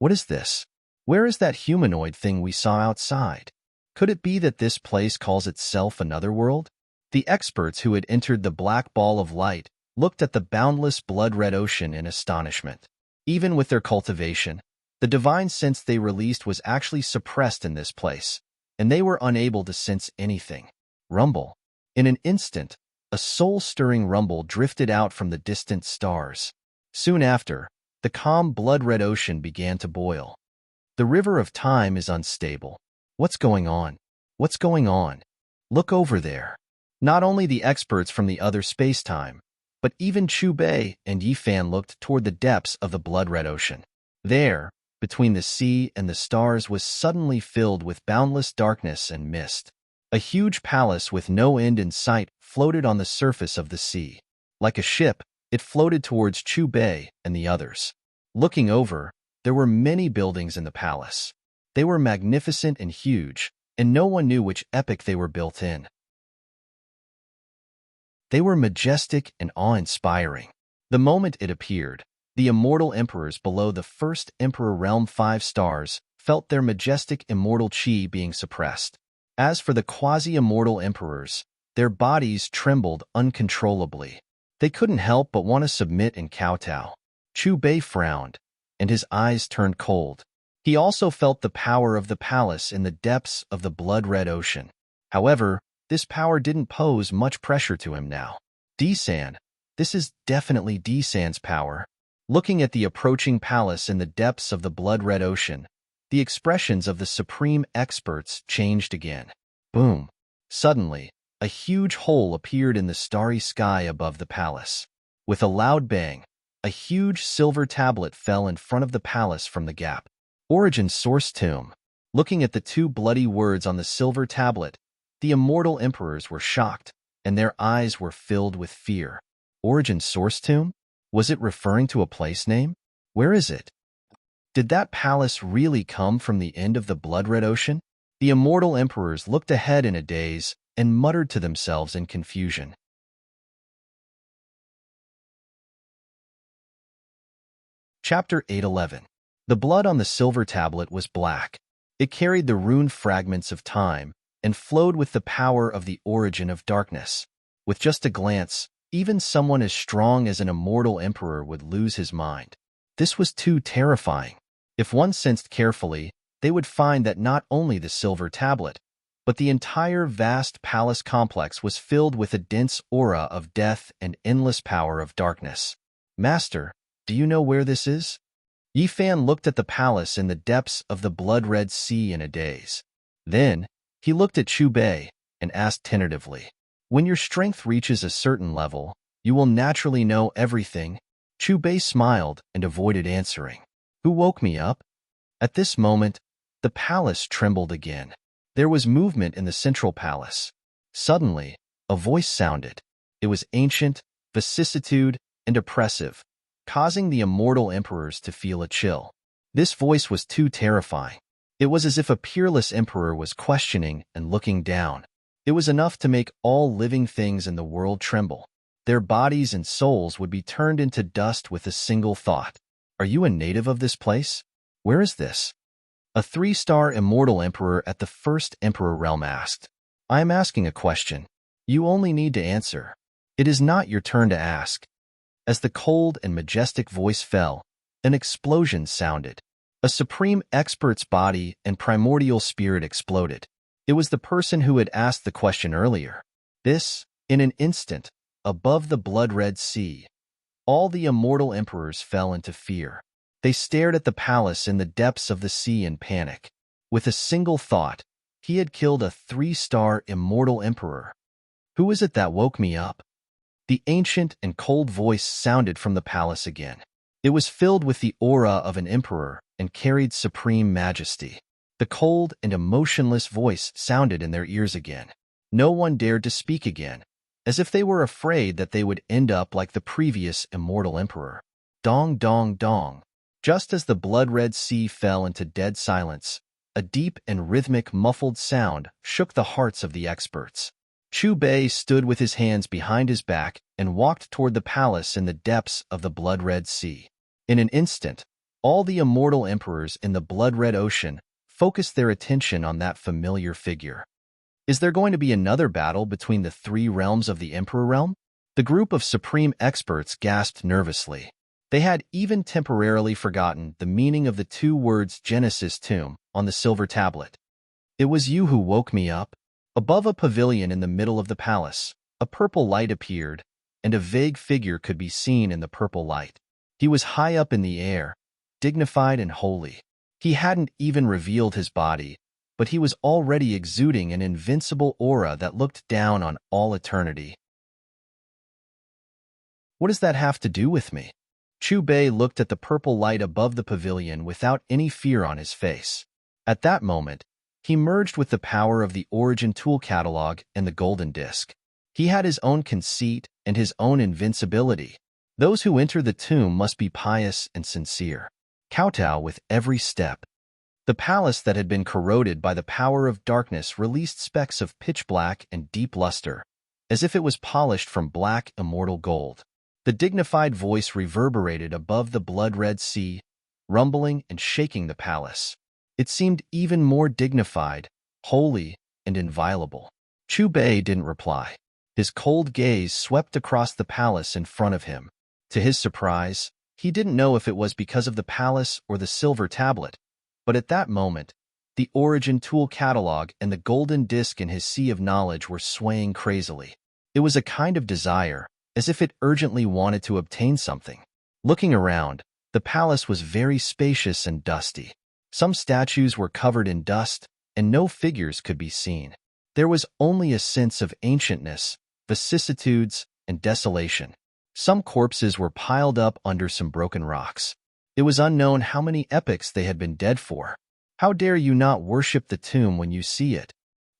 What is this? Where is that humanoid thing we saw outside? Could it be that this place calls itself another world? The experts who had entered the black ball of light looked at the boundless blood-red ocean in astonishment. Even with their cultivation, the divine sense they released was actually suppressed in this place, and they were unable to sense anything. Rumble. In an instant, a soul-stirring rumble drifted out from the distant stars. Soon after, the calm blood-red ocean began to boil. The river of time is unstable. What's going on? What's going on? Look over there. Not only the experts from the other space-time, but even Chu Bei and Yi Fan looked toward the depths of the blood-red ocean. There, between the sea and the stars, was suddenly filled with boundless darkness and mist. A huge palace with no end in sight floated on the surface of the sea. Like a ship, it floated towards Chu Bei and the others. Looking over, there were many buildings in the palace. They were magnificent and huge, and no one knew which epoch they were built in. They were majestic and awe-inspiring. The moment it appeared, the immortal emperors below the first emperor realm 5 stars felt their majestic immortal chi being suppressed. As for the quasi-immortal emperors, their bodies trembled uncontrollably. They couldn't help but want to submit and kowtow. Chu Bei frowned, and his eyes turned cold. He also felt the power of the palace in the depths of the blood-red ocean. However, this power didn't pose much pressure to him now. D-San, this is definitely D-San's power. Looking at the approaching palace in the depths of the blood-red ocean, the expressions of the supreme experts changed again. Boom! Suddenly, a huge hole appeared in the starry sky above the palace. With a loud bang, a huge silver tablet fell in front of the palace from the gap. Origin Source Tomb. Looking at the 2 bloody words on the silver tablet, the immortal emperors were shocked, and their eyes were filled with fear. Origin Source Tomb? Was it referring to a place name? Where is it? Did that palace really come from the end of the blood-red ocean? The immortal emperors looked ahead in a daze and muttered to themselves in confusion. Chapter 811. The blood on the silver tablet was black. It carried the rune fragments of time and flowed with the power of the origin of darkness. With just a glance, even someone as strong as an immortal emperor would lose his mind. This was too terrifying. If one sensed carefully, they would find that not only the silver tablet, but the entire vast palace complex was filled with a dense aura of death and endless power of darkness. Master, do you know where this is? Yi Fan looked at the palace in the depths of the blood-red sea in a daze. Then, he looked at Chu Bei and asked tentatively, "When your strength reaches a certain level, you will naturally know everything." Chu Bei smiled and avoided answering. "Who woke me up?" At this moment, the palace trembled again. There was movement in the central palace. Suddenly, a voice sounded. It was ancient, vicissitude, and oppressive, causing the immortal emperors to feel a chill. This voice was too terrifying. It was as if a peerless emperor was questioning and looking down. It was enough to make all living things in the world tremble. Their bodies and souls would be turned into dust with a single thought. "Are you a native of this place? Where is this?" A 3-star immortal emperor at the first emperor realm asked. "I am asking a question. You only need to answer. It is not your turn to ask." As the cold and majestic voice fell, an explosion sounded. A supreme expert's body and primordial spirit exploded. It was the person who had asked the question earlier. This, in an instant, above the blood-red sea, all the immortal emperors fell into fear. They stared at the palace in the depths of the sea in panic. With a single thought, he had killed a 3-star immortal emperor. "Who is it that woke me up?" The ancient and cold voice sounded from the palace again. It was filled with the aura of an emperor and carried supreme majesty. The cold and emotionless voice sounded in their ears again. No one dared to speak again, as if they were afraid that they would end up like the previous immortal emperor. Dong, dong, dong. Just as the blood-red sea fell into dead silence, a deep and rhythmic muffled sound shook the hearts of the experts. Chu Bei stood with his hands behind his back and walked toward the palace in the depths of the blood-red sea. In an instant, all the immortal emperors in the blood-red ocean focused their attention on that familiar figure. Is there going to be another battle between the three realms of the Emperor Realm? The group of supreme experts gasped nervously. They had even temporarily forgotten the meaning of the two words Genesis tomb on the silver tablet. It was you who woke me up. Above a pavilion in the middle of the palace, a purple light appeared, and a vague figure could be seen in the purple light. He was high up in the air, dignified and holy. He hadn't even revealed his body, but he was already exuding an invincible aura that looked down on all eternity. What does that have to do with me? Chu Bei looked at the purple light above the pavilion without any fear on his face. At that moment, he merged with the power of the Origin tool catalog and the golden disc. He had his own conceit and his own invincibility. Those who enter the tomb must be pious and sincere. Kowtow with every step. The palace that had been corroded by the power of darkness released specks of pitch black and deep luster, as if it was polished from black immortal gold. The dignified voice reverberated above the blood-red sea, rumbling and shaking the palace. It seemed even more dignified, holy, and inviolable. Chu Bei didn't reply. His cold gaze swept across the palace in front of him. To his surprise, he didn't know if it was because of the palace or the silver tablet, but at that moment, the Origin tool catalog and the golden disc in his sea of knowledge were swaying crazily. It was a kind of desire, as if it urgently wanted to obtain something. Looking around, the palace was very spacious and dusty. Some statues were covered in dust, and no figures could be seen. There was only a sense of ancientness, vicissitudes, and desolation. Some corpses were piled up under some broken rocks. It was unknown how many epochs they had been dead for. How dare you not worship the tomb when you see it?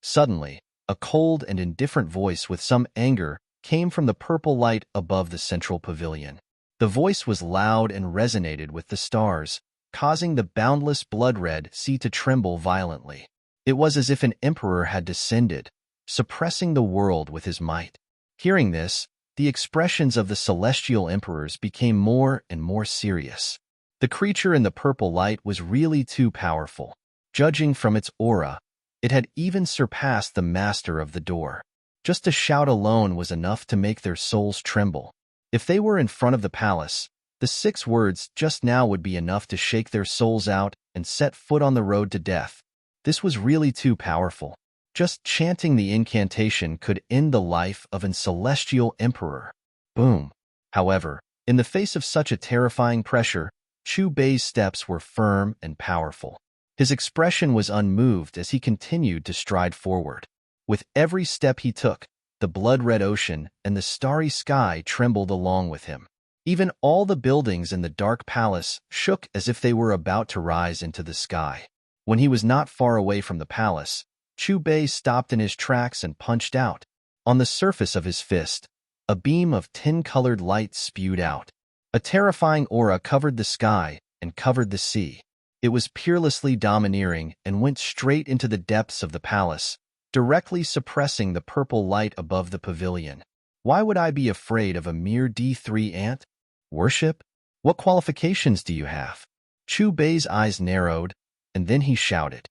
Suddenly, a cold and indifferent voice with some anger came from the purple light above the central pavilion. The voice was loud and resonated with the stars, causing the boundless blood-red sea to tremble violently. It was as if an emperor had descended, suppressing the world with his might. Hearing this, the expressions of the celestial emperors became more and more serious. The creature in the purple light was really too powerful. Judging from its aura, it had even surpassed the master of the door. Just a shout alone was enough to make their souls tremble. If they were in front of the palace, the 6 words just now would be enough to shake their souls out and set foot on the road to death. This was really too powerful. Just chanting the incantation could end the life of an celestial emperor. Boom. However, in the face of such a terrifying pressure, Chu Bei's steps were firm and powerful. His expression was unmoved as he continued to stride forward. With every step he took, the blood-red ocean and the starry sky trembled along with him. Even all the buildings in the dark palace shook as if they were about to rise into the sky. When he was not far away from the palace, Chu Bei stopped in his tracks and punched out. On the surface of his fist, a beam of tin-colored light spewed out. A terrifying aura covered the sky and covered the sea. It was peerlessly domineering and went straight into the depths of the palace, directly suppressing the purple light above the pavilion. Why would I be afraid of a mere D3 ant? Worship? What qualifications do you have? Chu Bei's eyes narrowed, and then he shouted.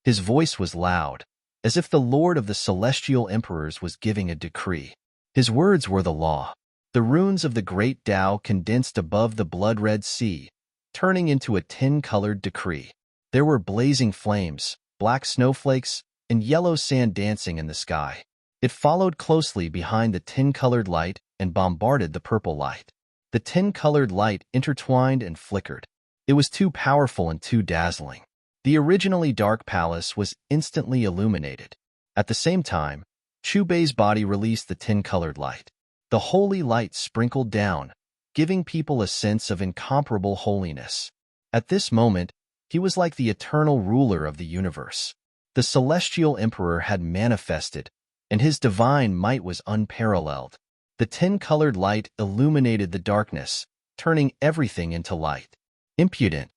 His voice was loud, as if the Lord of the Celestial Emperors was giving a decree. His words were the law. The runes of the great Tao condensed above the blood-red sea, turning into a tin-colored decree. There were blazing flames, black snowflakes, and yellow sand dancing in the sky. It followed closely behind the tin-colored light and bombarded the purple light. The tin-colored light intertwined and flickered. It was too powerful and too dazzling. The originally dark palace was instantly illuminated. At the same time, Chu Bei's body released the tin-colored light. The holy light sprinkled down, giving people a sense of incomparable holiness. At this moment, He was like the eternal ruler of the universe. The celestial emperor had manifested, and his divine might was unparalleled. The tin-colored light illuminated the darkness, turning everything into light. Impudent.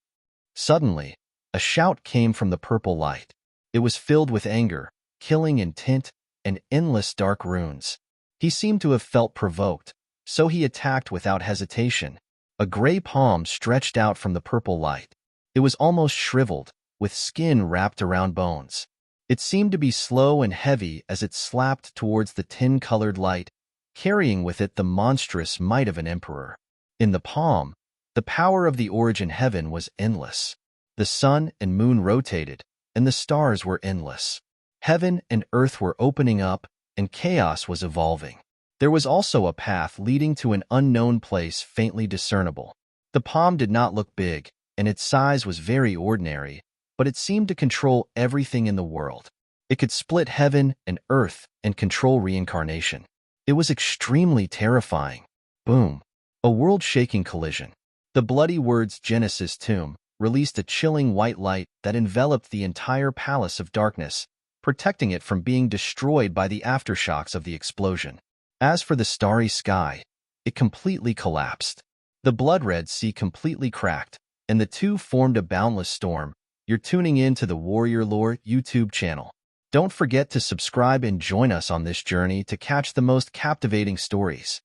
Suddenly, a shout came from the purple light. It was filled with anger, killing intent, and endless dark runes. He seemed to have felt provoked, so he attacked without hesitation. A gray palm stretched out from the purple light. It was almost shriveled, with skin wrapped around bones. It seemed to be slow and heavy as it slapped towards the tin-colored light, carrying with it the monstrous might of an emperor. In the palm, the power of the origin heaven was endless. The sun and moon rotated, and the stars were endless. Heaven and earth were opening up, and chaos was evolving. There was also a path leading to an unknown place faintly discernible. The palm did not look big, and its size was very ordinary, but it seemed to control everything in the world. It could split heaven and earth and control reincarnation. It was extremely terrifying. Boom. A world-shaking collision. The bloody words Genesis Tomb released a chilling white light that enveloped the entire palace of darkness, protecting it from being destroyed by the aftershocks of the explosion. As for the starry sky, it completely collapsed. The blood-red sea completely cracked, and the two formed a boundless storm. You're tuning in to the Warrior Lore YouTube channel. Don't forget to subscribe and join us on this journey to catch the most captivating stories.